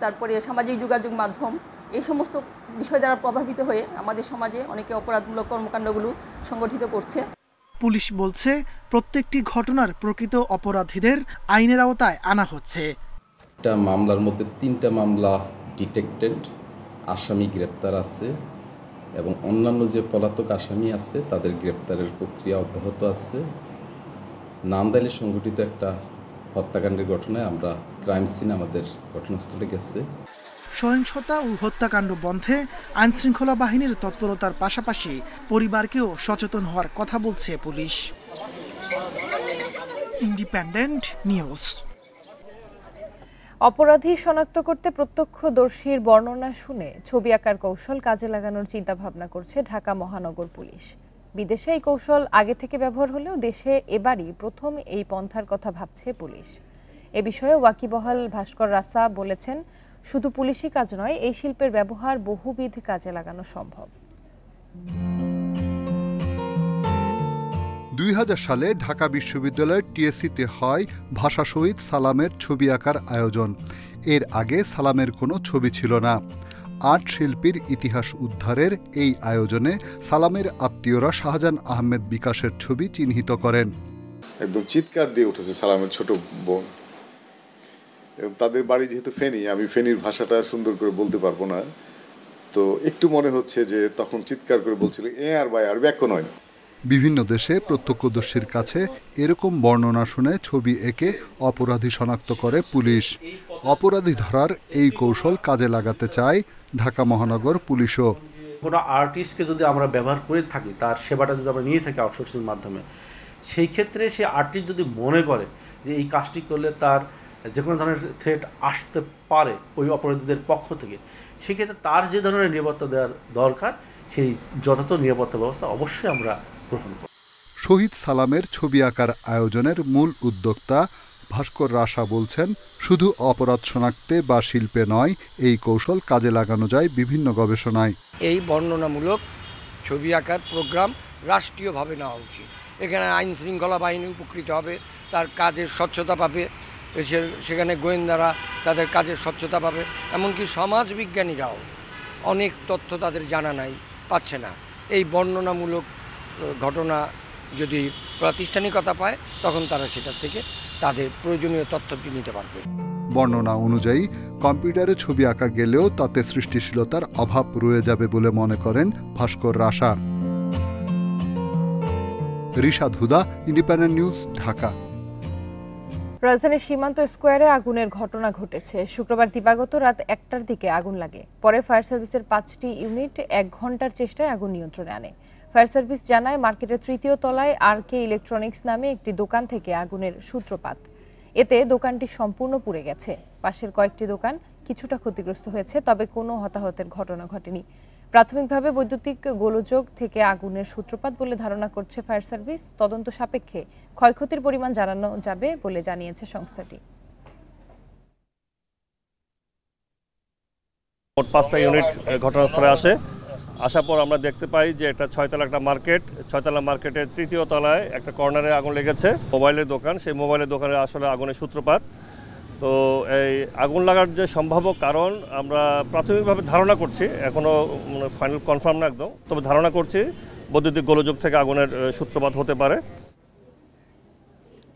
তারপরে সামাজিক যোগাযোগ মাধ্যম, এই সমস্ত বিষয় দ্বারা প্রভাবিত হয়ে আমাদের সমাজে অনেকে অপরাধমূলক কর্মকাণ্ডগুলো সংগঠিত করছে। পুলিশ বলছে প্রত্যেকটি ঘটনার প্রকৃত অপরাধীদের আইনের আওতায় আনা হচ্ছে। একটা মামলার মধ্যে 3টা মামলা ডিটেক্টেড, আসামি গ্রেপ্তার আছে এবং অন্যান্য যে পলাতক আসামি আছে তাদের গ্রেপ্তারের প্রক্রিয়া অব্যাহত আছে। নান্দাইলে সংঘটিত একটা হত্যাকাণ্ডের ঘটনায় আমরা ক্রাইম সিন আমাদের ঘটনাস্থলে গেছে। সহিংসতা ও হত্যাকাণ্ড বন্ধে আইনশৃঙ্খলা বাহিনীর তৎপরতার পাশাপাশি পরিবারকেও সচেতন হওয়ার কথা বলছে পুলিশ। Independent news. অপরাধী শনাক্ত করতে প্রত্যক্ষদর্শীর বর্ণনা শুনে ছবি আঁকার কৌশল কাজে লাগানোর চিন্তা ভাবনা করছে ঢাকা মহানগর পুলিশ। বিদেশে এই কৌশল আগে থেকে ব্যবহার হলেও দেশে এবারই প্রথম এই পন্থার কথা ভাবছে পুলিশ। এ বিষয়ে ওয়াকিবহাল ভাস্কর রাসা বলেছেন, শুধু পুলিশি কাজ নয়, এই শিল্পের ব্যবহার বহুবিধ কাজে লাগানো সম্ভব। 2000 সালে ঢাকা বিশ্ববিদ্যালয়ের টিএসসিতে হয় ভাষা শহীদ সালামের ছবি আঁকার আয়োজন। এর আগে সালামের কোনো ছবি ছিল না। আর্ট শিল্পীর ইতিহাস উদ্ধারের এই আয়োজনে সালামের আত্মীয়রা শাহজাহান আহমেদ বিকাশের ছবি চিহ্নিত করেন। একদম চিৎকার দিয়ে উঠেছে সালামের ছোট বোন। এবং তাদের বাড়ি যেহেতু ফেনী, আমি ফেনীর ভাষাটা সুন্দর করে বলতে পারবো না, তো একটু মনে হচ্ছে যে তখন চিৎকার করে বলছিল আর ভাই আর ব্যাক নয়। বিভিন্ন দেশে প্রত্যক্ষদর্শীর কাছে এরকম বর্ণনা শুনে ছবি এঁকে অপরাধী শনাক্ত করে পুলিশ। অপরাধী ধরার এই কৌশল কাজে লাগাতে চায় ঢাকা মহানগর পুলিশও। কোনো আর্টিস্টকে যদি আমরা ব্যবহার করে থাকি, তার সেবাটা যদি আমরা নিয়ে থাকি আউটসোর্সিং মাধ্যমে, সেই ক্ষেত্রে সে আর্টিস্ট যদি মনে করে যে এই কাজটি করলে তার যে কোনো ধরনের থ্রেট আসতে পারে ওই অপরাধীদের পক্ষ থেকে, সেক্ষেত্রে তার যে ধরনের নিরাপত্তা দেওয়ার দরকার সেই যথাযথ নিরাপত্তা ব্যবস্থা অবশ্যই আমরা গ্রহণ করব। শহীদ সালামের ছবি আঁকার আয়োজনের মূল উদ্যোক্তা ভাস্কর রাসা বলছেন, শুধু অপরাধ শনাক্তে বা শিল্পে নয়, এই কৌশল কাজে লাগানো যায় বিভিন্ন গবেষণায়। এই বর্ণনামূলক ছবি আঁকার প্রোগ্রাম রাষ্ট্রীয়ভাবে নেওয়া উচিত। এখানে আইন শৃঙ্খলা বাহিনী উপকৃত হবে, তার কাজের স্বচ্ছতা পাবে, সেখানে গোয়েন্দারা তাদের কাজের স্বচ্ছতা পাবে, এমনকি সমাজবিজ্ঞানীরাও অনেক তথ্য তাদের জানা নাই, পাচ্ছে না। এই বর্ণনামূলক ঘটনা যদি প্রাতিষ্ঠানিকতা পায়, তখন তারা সেটার থেকে তাদের প্রয়োজনীয় তথ্যটি নিতে পারবে। বর্ণনা অনুযায়ী কম্পিউটারে ছবি আঁকা গেলেও তাতে সৃষ্টিশীলতার অভাব রয়ে যাবে বলে মনে করেন ভাস্কর রাসা। রিশাদ হুদা, ইন্ডিপেন্ডেন্ট নিউজ, ঢাকা। রাজধানীর সীমান্ত স্কোয়ারে আগুনের ঘটনা ঘটেছে। শুক্রবার দিবাগত রাত 1টার দিকে আগুন লাগে। পরে ফায়ার সার্ভিসের 5টি ইউনিট 1 ঘন্টার চেষ্টায় আগুন নিয়ন্ত্রণে আনে। ফায়ার সার্ভিস জানায়, মার্কেটের 3য় তলায় RK ইলেকট্রনিক্স নামে একটি দোকান থেকে আগুনের সূত্রপাত। এতে দোকানটি সম্পূর্ণ পুড়ে গেছে। পাশের কয়েকটি দোকান কিছুটা ক্ষতিগ্রস্ত হয়েছে, তবে কোনো হতাহতের ঘটনা ঘটেনি। প্রাথমিকভাবে বৈদ্যুতিক গোলযোগ থেকে আগুনের সূত্রপাত বলে ধারণা করছে ফায়ার সার্ভিস। তদন্ত সাপেক্ষে ক্ষয়ক্ষতির পরিমাণ জানানো যাবে বলে জানিয়েছে সংস্থাটি। মোট 5টা ইউনিট ঘটনাস্থলে আসার পর আমরা দেখতে পাই যে একটা 6তলা একটা মার্কেট, 6তলা মার্কেটের 3য় তলায় একটা কর্নারে আগুন লেগেছে। মোবাইলের দোকান, সেই মোবাইলের দোকানে আসলে আগুনের সূত্রপাত। তো এই আগুন লাগার যে সম্ভাব্য কারণ আমরা প্রাথমিকভাবে ধারণা করছি, এখনও ফাইনাল কনফার্ম না একদম, তবে ধারণা করছি বৈদ্যুতিক গোলযোগ থেকে আগুনের সূত্রপাত হতে পারে।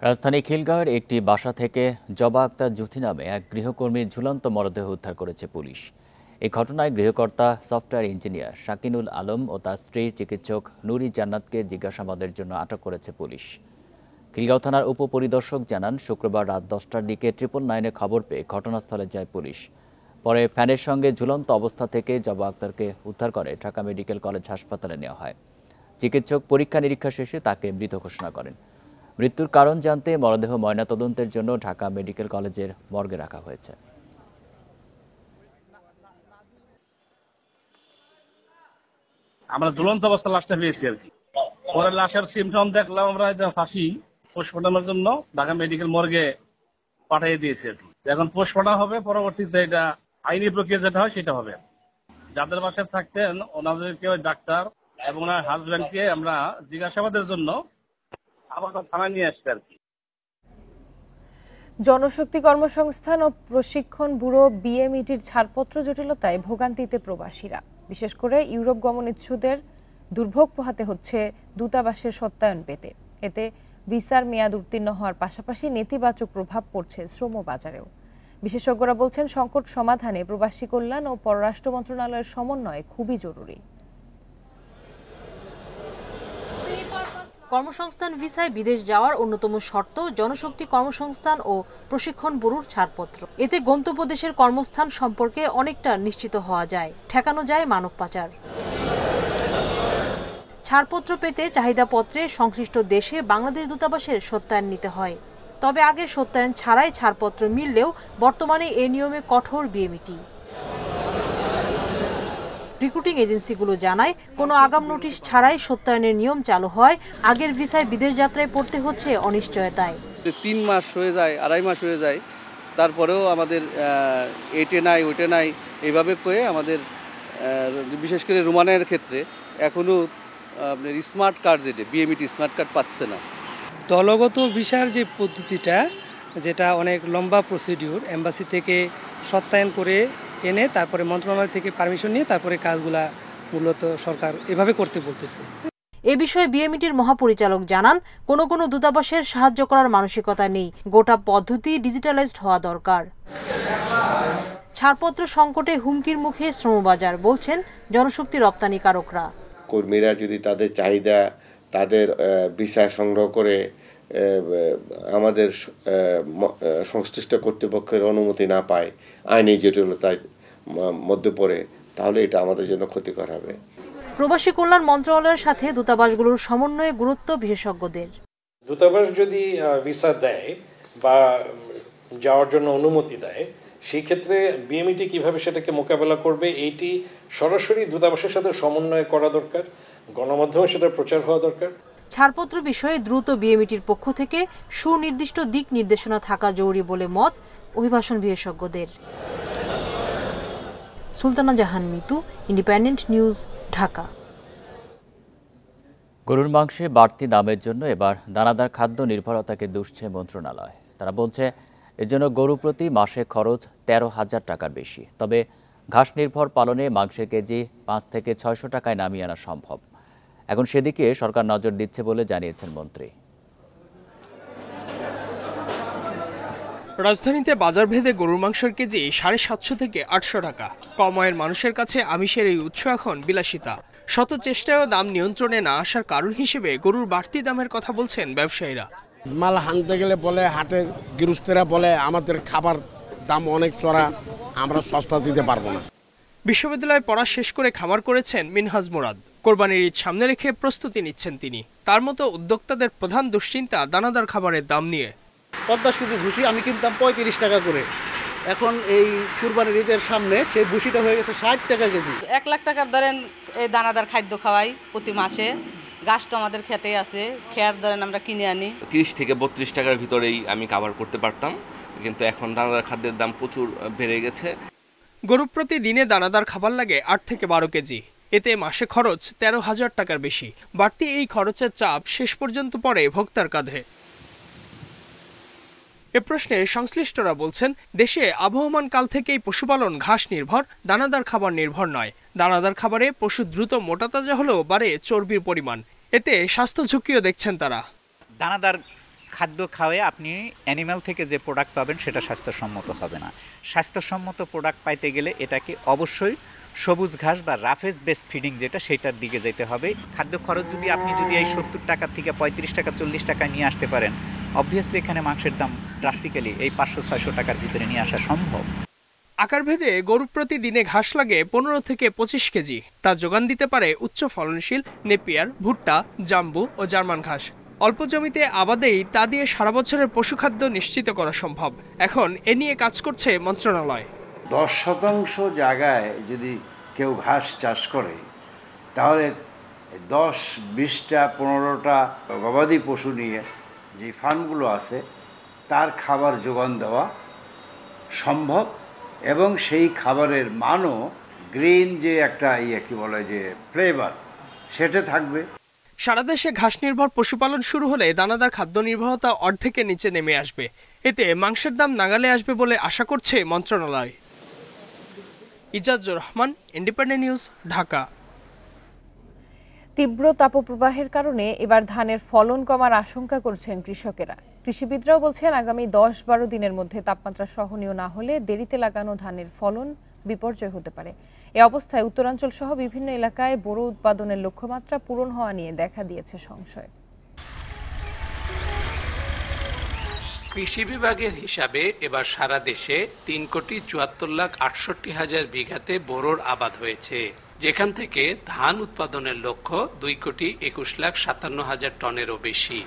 রাজধানী খিলগাঁওয়ের একটি বাসা থেকে জবা আক্তার জুথি নামে এক গৃহকর্মীর ঝুলন্ত মরদেহ উদ্ধার করেছে পুলিশ। এই ঘটনায় গৃহকর্তা সফটওয়্যার ইঞ্জিনিয়ার শাকিনুল আলম ও তার স্ত্রী চিকিৎসক নুরি জান্নাতকে জিজ্ঞাসাবাদের জন্য আটক করেছে পুলিশ। খিলগাঁও থানার উপপরিদর্শক জানান, শুক্রবার রাত 10টার দিকে 999-এ খবর পেয়ে ঘটনাস্থলে যায় পুলিশ। পরে ফ্যানের সঙ্গে ঝুলন্ত অবস্থা থেকে জবা আক্তারকে উদ্ধার করে ঢাকা মেডিকেল কলেজ হাসপাতালে নেওয়া হয়। চিকিৎসক পরীক্ষা নিরীক্ষা শেষে তাকে মৃত ঘোষণা করেন। মৃত্যুর কারণ জানতে মরদেহ ময়নাতদন্তের জন্য ঢাকা মেডিকেল কলেজের মর্গে রাখা হয়েছে। আমরা ঝুলন্ত অবস্থা লাশটা পেয়েছি আর কি। পরে লাশের সিমটম দেখলাম আমরা, ফাঁসি পোস্টমর্টমের জন্য ঢাকা মেডিকেল মর্গে পাঠিয়ে দিয়েছি আর কি। এখন পোস্টমর্টম হবে, পরবর্তীতে এটা আইনি প্রক্রিয়া যেটা হয় সেটা হবে। যাদের বাসায় থাকতেন ওনাদেরকে ডাক্তার এবং ওনার হাজব্যান্ডকে আমরা জিজ্ঞাসাবাদের জন্য আবার থানায় নিয়ে আসছি আর কি। জনশক্তি কর্মসংস্থান ও প্রশিক্ষণ ব্যুরো বিএমইটির ছাড়পত্র জটিলতায় ভোগান্তিতে প্রবাসীরা। বিশেষ করে ইউরোপ গমনেচ্ছুদের দুর্ভোগ পোহাতে হচ্ছে দূতাবাসের সত্যায়ন পেতে। এতে ভিসার মেয়াদ উত্তীর্ণ হওয়ার পাশাপাশি নেতিবাচক প্রভাব পড়ছে শ্রম বাজারেও। বিশেষজ্ঞরা বলছেন, সংকট সমাধানে প্রবাসী কল্যাণ ও পররাষ্ট্র মন্ত্রণালয়ের সমন্বয় খুবই জরুরি। কর্মসংস্থান ভিসায় বিদেশ যাওয়ার অন্যতম শর্ত জনশক্তি কর্মসংস্থান ও প্রশিক্ষণ ব্যুরোর ছাড়পত্র। এতে গন্তব্য দেশের কর্মস্থান সম্পর্কে অনেকটা নিশ্চিত হওয়া যায়, ঠেকানো যায় মানব পাচার। ছাড়পত্র পেতে চাহিদাপত্রে সংশ্লিষ্ট দেশে বাংলাদেশ দূতাবাসের সত্যায়ন নিতে হয়। তবে আগে সত্যায়ন ছাড়াই ছাড়পত্র মিললেও বর্তমানে এ নিয়মে কঠোর বিএমইটি। রিক্রুটিং এজেন্সিগুলো জানায়, কোনো আগাম নোটিশ ছাড়াই সত্যায়নের নিয়ম চালু হয়। আগের ভিসায় বিদেশ যাত্রায় পড়তে হচ্ছে অনিশ্চয়তায়। 3 মাস হয়ে যায়, 2.5 মাস হয়ে যায়, তারপরেও আমাদের এইটে নাই ওইটে নাই এইভাবে করে আমাদের বিশেষ করে রোমানের ক্ষেত্রে এখনও আপনার স্মার্ট কার্ড, যেটা বিএমইটি স্মার্ট কার্ড পাচ্ছে না। দলগত ভিসার যে পদ্ধতিটা, যেটা অনেক লম্বা প্রসিডিউর, এম্বাসি থেকে সত্যায়ন করে এনে তারপরে মন্ত্রণালয় থেকে পারমিশন নিয়ে তারপরে কাজগুলা মূলত সরকার এভাবে করতে বলতেছে। এ বিষয়ে বিএমইটির মহাপরিচালক জানান, কোনো কোনো দূতাবাসের সাহায্য করার মানসিকতা নেই। গোটা পদ্ধতি ডিজিটালাইজড হওয়া দরকার। ছাড়পত্র সংকটে হুমকির মুখে শ্রমবাজার, বলছেন জনশক্তি রপ্তানিকারকরা। কর্মীরা যদি তাদের চাহিদা, তাদের ভিসা সংগ্রহ করে আমাদের সংশ্লিষ্ট কর্তৃপক্ষের অনুমতি না পায়, আইনি জটিলতার মধ্যে পড়ে, তাহলে এটা আমাদের জন্য ক্ষতিকর হবে। প্রবাসী কল্যাণ মন্ত্রণালয়ের সাথে দূতাবাসগুলোর সমন্বয়ে গুরুত্ব বিশেষজ্ঞদের। দূতাবাস যদি ভিসা দেয় বা যাওয়ার জন্য অনুমতি দেয়, সেই ক্ষেত্রে বিএমইটি কিভাবে সেটাকে মোকাবেলা করবে, এইটি সরাসরি দূতাবাসের সাথে সমন্বয় করা দরকার, গণমাধ্যমে সেটা প্রচার হওয়া দরকার। ছাড়পত্র বিষয়ে দ্রুত বিএমইটির পক্ষ থেকে সুনির্দিষ্ট দিক নির্দেশনা থাকা জরুরি বলে মত অভিবাসন বিশেষজ্ঞদের। সুলতানা জাহান মিতু, ইন্ডিপেন্ডেন্ট নিউজ, ঢাকা। গরুর মাংসে বাড়তি দামের জন্য এবার দানাদার খাদ্য নির্ভরতাকে দুষছে মন্ত্রণালয়। তারা বলছে, এজন্য গরু প্রতি মাসে খরচ 13,000 টাকার বেশি। তবে ঘাস নির্ভর পালনে মাংসের কেজি 5 থেকে 600 টাকায় নামিয়ে আনা সম্ভব। এখন সেদিকে সরকার নজর দিচ্ছে বলে জানিয়েছেন মন্ত্রী। রাজধানীতে বাজারভেদে গরুর মাংসের কেজি 750 থেকে 800 টাকা। কম আয়ের মানুষের কাছে আমিষের এই উৎস এখন বিলাসিতা। শত চেষ্টায়ও দাম নিয়ন্ত্রণে না আসার কারণ হিসেবে গরুর বাড়তি দামের কথা বলছেন ব্যবসায়ীরা। মাল হানতে গেলে বলে, হাটে গৃহস্থেরা বলে আমাদের খাবার দাম অনেক চড়া, আমরা সস্তা দিতে পারবো না। বিশ্ববিদ্যালয়ে পড়া শেষ করে খামার করেছেন মিনহাজ মুরাদ। কোরবানির ঈদ সামনে রেখে প্রস্তুতি নিচ্ছেন তিনি। তার মতো উদ্যোক্তাদের প্রধান দুশ্চিন্তা দানাদার খাবারের দাম নিয়ে। 50 কেজি ভুসি আমি কিনতাম 35 টাকা করে, এখন এই কুরবানির ঈদের সামনে সেই ভুসিটা হয়ে গেছে 60 টাকা কেজি। 1 লাখ টাকার ধরেন এই দানাদার খাদ্য খাওয়াই প্রতি মাসে। গাছ তো আমাদের খেতে আছে, খেয়ার ধরেন আমরা কিনে আনি। 30 থেকে 32 টাকার ভিতরেই আমি কাভার করতে পারতাম, কিন্তু এখন দানাদার খাদ্যের দাম প্রচুর বেড়ে গেছে। গরু প্রতি দিনে দানাদার খাবার লাগে 8 থেকে 12 কেজি। এতে মাসে খরচ 13,000 টাকার বেশি। বাড়তি এই খরচের চাপ শেষ পর্যন্ত পড়ে ভোক্তার কাঁধে। এ প্রশ্নে সংশ্লিষ্টরা বলছেন, দেশে আবহমান কাল থেকেই পশুপালন ঘাস নির্ভর, দানাদার খাবার নির্ভর নয়। দানাদার খাবারে পশু দ্রুত মোটাতাজা হলেও বাড়ে চর্বির পরিমাণ, এতে স্বাস্থ্য ঝুঁকিও দেখছেন তারা। দানাদার খাদ্য খাওয়ায় আপনি অ্যানিম্যাল থেকে যে প্রোডাক্ট পাবেন সেটা স্বাস্থ্যসম্মত হবে না। স্বাস্থ্যসম্মত প্রোডাক্ট পাইতে গেলে এটাকে অবশ্যই সবুজ ঘাস বা রাফেজ বেসড ফিডিং যেটা, সেটার দিকে যেতে হবে। খাদ্য খরচ আপনি যদি এই 70 টাকা থেকে 35 টাকা 40 টাকায় নিয়ে আসতে পারেন, অবভিয়াসলি এখানে মাংসের দাম ড্রাস্টিক্যালি এই 500-600 টাকার ভিতরে নিয়ে আসা সম্ভব। আকারভেদে গরু প্রতিদিনে ঘাস লাগে 15 থেকে 25 কেজি। তা যোগান দিতে পারে উচ্চ ফলনশীল নেপিয়ার, ভুট্টা, জাম্বু ও জার্মান ঘাস। অল্প জমিতে আবাদেই তা দিয়ে সারা বছরের পশুখাদ্য নিশ্চিত করা সম্ভব। এখন এ নিয়ে কাজ করছে মন্ত্রণালয়। 10% জায়গায় যদি কেউ ঘাস চাষ করে, তাহলে 10-20টা 15টা গবাদি পশু নিয়ে যে ফার্মগুলো আছে তার খাবার যোগান দেওয়া সম্ভব, এবং সেই খাবারের মানও গ্রিন যে একটা কি বলে যে ফ্লেভার, সেটা থাকবে। সারা দেশে ঘাস নির্ভর পশুপালন শুরু হলে দানাদার খাদ্য নির্ভরতা অর্ধেকের নিচে নেমে আসবে। এতে মাংসের দাম নাগালে আসবে বলে আশা করছে মন্ত্রণালয়। Ijazur Rahman, independent news, Dhaka. তীব্র তাপপ্রবাহের কারণে এবার ধানের ফলন কমার আশঙ্কা করছেন কৃষকেরা। কৃষিবিদরাও বলছেন, আগামী 10-12 দিনের মধ্যে তাপমাত্রা সহনীয় না হলে দেরিতে লাগানো ধানের ফলন বিপর্যয় হতে পারে। এ অবস্থায় উত্তরাঞ্চল সহ বিভিন্ন এলাকায় বোরো উৎপাদনের লক্ষ্যমাত্রা পূরণ হওয়া নিয়ে দেখা দিয়েছে সংশয়। কৃষি বিভাগের হিসাবে এবার সারা দেশে 3,74,68,000 বিঘাতে বোরোর আবাদ হয়েছে, যেখান থেকে ধান উৎপাদনের লক্ষ্য 2,21,57,000 টনেরও বেশি।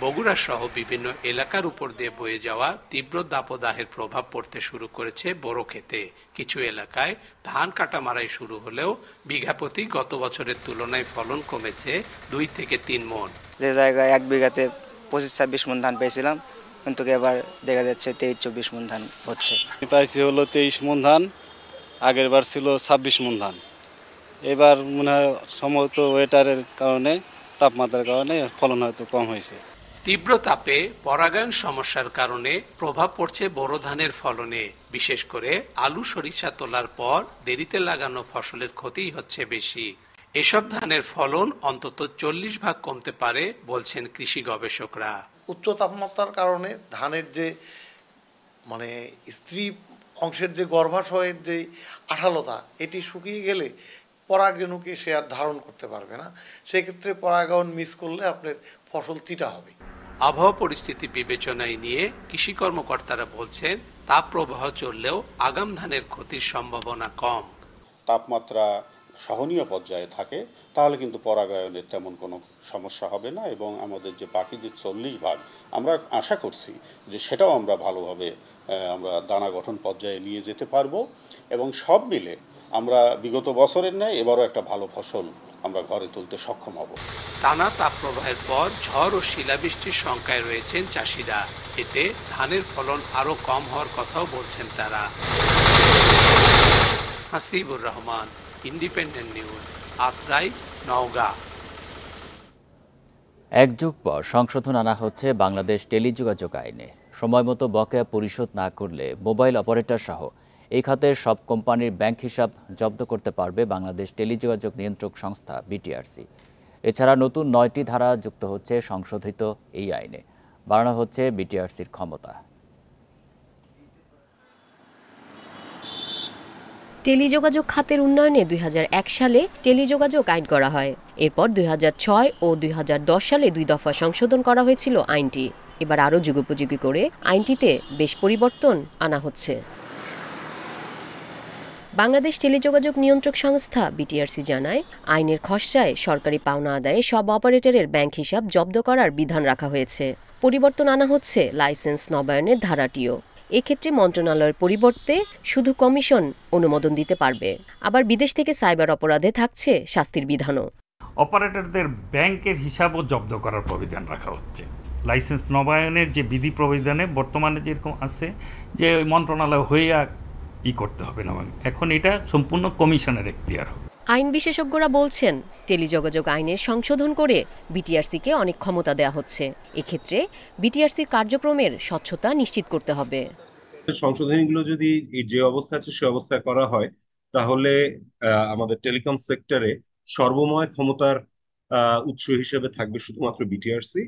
বগুড়া সহ বিভিন্ন এলাকার উপর দিয়ে বয়ে যাওয়া তীব্র দাবদাহের প্রভাব পড়তে শুরু করেছে বোরো ক্ষেতে। কিছু এলাকায় ধান কাটা মারাই শুরু হলেও বিঘা প্রতি গত বছরের তুলনায় ফলন কমেছে 2 থেকে 3 মণ। যে জায়গায় 1 বিঘাতে 25-26 মণ ধান পেয়েছিলাম, কিন্তু এবার দেখা যাচ্ছে 23-24 মণ ধান হচ্ছে। পাইছি হলো 23 মণ ধান, আগের বার ছিল 26 মণ ধান। এবার মনে হয় সম্ভবত ওয়েটারের কারণে, তাপমাত্রার কারণে ফলন হয়তো কম হয়েছে। তীব্র তাপে পরাগায়ন সমস্যার কারণে প্রভাব পড়ছে বোরো ধানের ফলনে। বিশেষ করে আলু সরিষা তোলার পর দেরিতে লাগানো ফসলের ক্ষতিই হচ্ছে বেশি। এসব ধানের ফলন অন্তত 40 ভাগ কমতে পারে বলছেন কৃষি গবেষকরা। উচ্চ তাপমাত্রার কারণে ধানের যে স্ত্রী অংশের যে গর্ভাশয়ের যে আঠালোতা, এটি শুকিয়ে গেলে পরাগরেণুকে সে আর ধারণ করতে পারবে না। সেক্ষেত্রে পরাগায়ন মিস করলে আপনার ফসল চিটা হবে। আবহাওয়া পরিস্থিতি বিবেচনায় নিয়ে কৃষি কর্মকর্তারা বলছেন, তাপ প্রবাহ চললেও আগাম ধানের ক্ষতির সম্ভাবনা কম। তাপমাত্রা সহনীয় পর্যায়ে থাকে তাহলে কিন্তু পরাগায়নের তেমন কোনো সমস্যা হবে না, এবং আমাদের যে বাকি যে 40 ভাগ আমরা আশা করছি যে সেটাও আমরা ভালোভাবে আমরা দানা গঠন পর্যায়ে নিয়ে যেতে পারবো, এবং সব মিলে আমরা বিগত বছরের ন্যায় এবারও একটা ভালো ফসল আমরা ঘরে তুলতে সক্ষম হব। টানা তাপপ্রবাহের পর ঝড় ও শিলাবৃষ্টির শঙ্কায় রয়েছেন চাষিরা। এতে ধানের ফলন আরও কম হওয়ার কথাও বলছেন তারা। Hasibur Rahman, independent news, Atrai, Naogaon. এক যুগ পর সংশোধন আনা হচ্ছে বাংলাদেশ টেলিযোগাযোগ আইনে। সময়মতো বকেয়া পরিশোধ না করলে মোবাইল অপারেটর সহ এই খাতের সব কোম্পানির ব্যাংক হিসাব জব্দ করতে পারবে বাংলাদেশ টেলিযোগাযোগ নিয়ন্ত্রক সংস্থা বিটিআরসি। এছাড়া নতুন 9টি ধারা যুক্ত হচ্ছে সংশোধিত এই আইনে। বাড়ানো হচ্ছে বিটিআরসির ক্ষমতা। টেলিযোগাযোগ খাতের উন্নয়নে 2001 সালে টেলিযোগাযোগ আইন করা হয়। এরপর 2006 ও 2010 সালে 2 দফা সংশোধন করা হয়েছিল আইনটি। এবার আরও যুগোপযোগী করে আইনটিতে বেশ পরিবর্তন আনা হচ্ছে। বাংলাদেশ টেলিযোগাযোগ নিয়ন্ত্রক সংস্থা বিটিআরসি জানায়, আইনের খসড়ায় সরকারি পাওনা আদায়ে সব অপারেটরের ব্যাংক হিসাব জব্দ করার বিধান রাখা হয়েছে। পরিবর্তন আনা হচ্ছে লাইসেন্স নবায়নের ধারাটিও। এক্ষেত্রে মন্ত্রণালয়ের পরিবর্তে শুধু কমিশন অনুমোদন দিতে পারবে। আবার বিদেশ থেকে সাইবার অপরাধে থাকছে শাস্তির বিধানও। অপারেটরদের ব্যাংকের হিসাবও জব্দ করার প্রবিধান রাখা হচ্ছে। লাইসেন্স নবায়নের যে বিধি প্রবিধানে বর্তমানে যেরকম আছে যে মন্ত্রণালয় হয়ে করতে হবে না, এখন এটা সম্পূর্ণ কমিশনের এখতিয়ার হবে। আইন বিশেষজ্ঞরা বলছেন টেলিযোগাযোগ আইনের সংশোধন করে বিটিআরসিকে অনেক ক্ষমতা দেওয়া হচ্ছে। এক্ষেত্রে বিটিআরসির কার্যক্রমের স্বচ্ছতা নিশ্চিত করতে হবে। সংশোধনীগুলো যদি যে অবস্থা আছে সে অবস্থায় করা হয় তাহলে আমাদের টেলিকম সেক্টরে সর্বময় ক্ষমতার উৎস হিসেবে থাকবে শুধুমাত্র বিটিআরসি,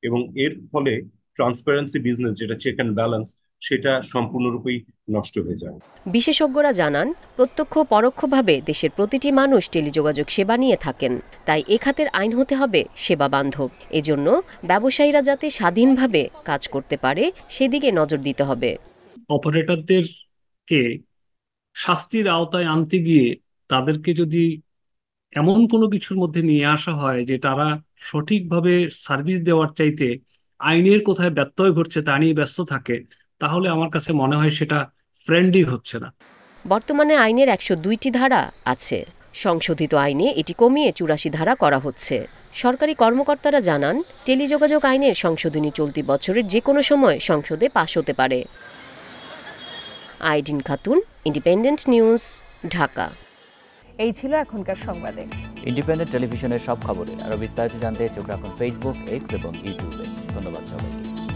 এবং এর ফলে ট্রান্সপারেন্সি বিজনেস যেটা চেক অ্যান্ড ব্যালেন্স সেটা সম্পূর্ণরূপেই নষ্ট হয়ে যায়। বিশেষজ্ঞরা জানান প্রত্যক্ষ পরোক্ষভাবে দেশের প্রতিটি মানুষ টেলিযোগাযোগ সেবা নিয়ে থাকেন, তাই এ খাতের আইন হতে হবে সেবা বান্ধব। এজন্য ব্যবসায়ীরা যাতে স্বাধীনভাবে কাজ করতে পারে সেদিকে নজর দিতে হবে। অপারেটরদেরকে শাস্তির আওতায় আনতে গিয়ে তাদেরকে যদি এমন কোনো কিছুর মধ্যে নিয়ে আসা হয় যে তারা সঠিকভাবে সার্ভিস দেওয়ার চাইতে আইনের কোথায় ব্যত্যয় ঘটছে তা নিয়ে ব্যস্ত থাকে, তাহলে আমার কাছে মনে হয় সেটা ফ্রেন্ডলি হচ্ছে না। বর্তমানে আইনের 102টি ধারা আছে। সংশোধিত আইনে এটি কমিয়ে 84 ধারা করা হচ্ছে। সরকারি কর্মকর্তারা জানান টেলিযোগাযোগ আইনের সংশোধনী চলতি বছরের যে কোনো সময় সংসদে পাশ হতে পারে। আইডিন খাতুন, ইন্ডিপেন্ডেন্ট নিউজ, ঢাকা। এই ছিল এখনকার সংবাদে। ইন্ডিপেন্ডেন্ট টেলিভিশনের সব খবরে আরও বিস্তারিত জানতে চোখ রাখুন ফেসবুক, এক্স এবং ইউটিউবে। ধন্যবাদ সবাইকে।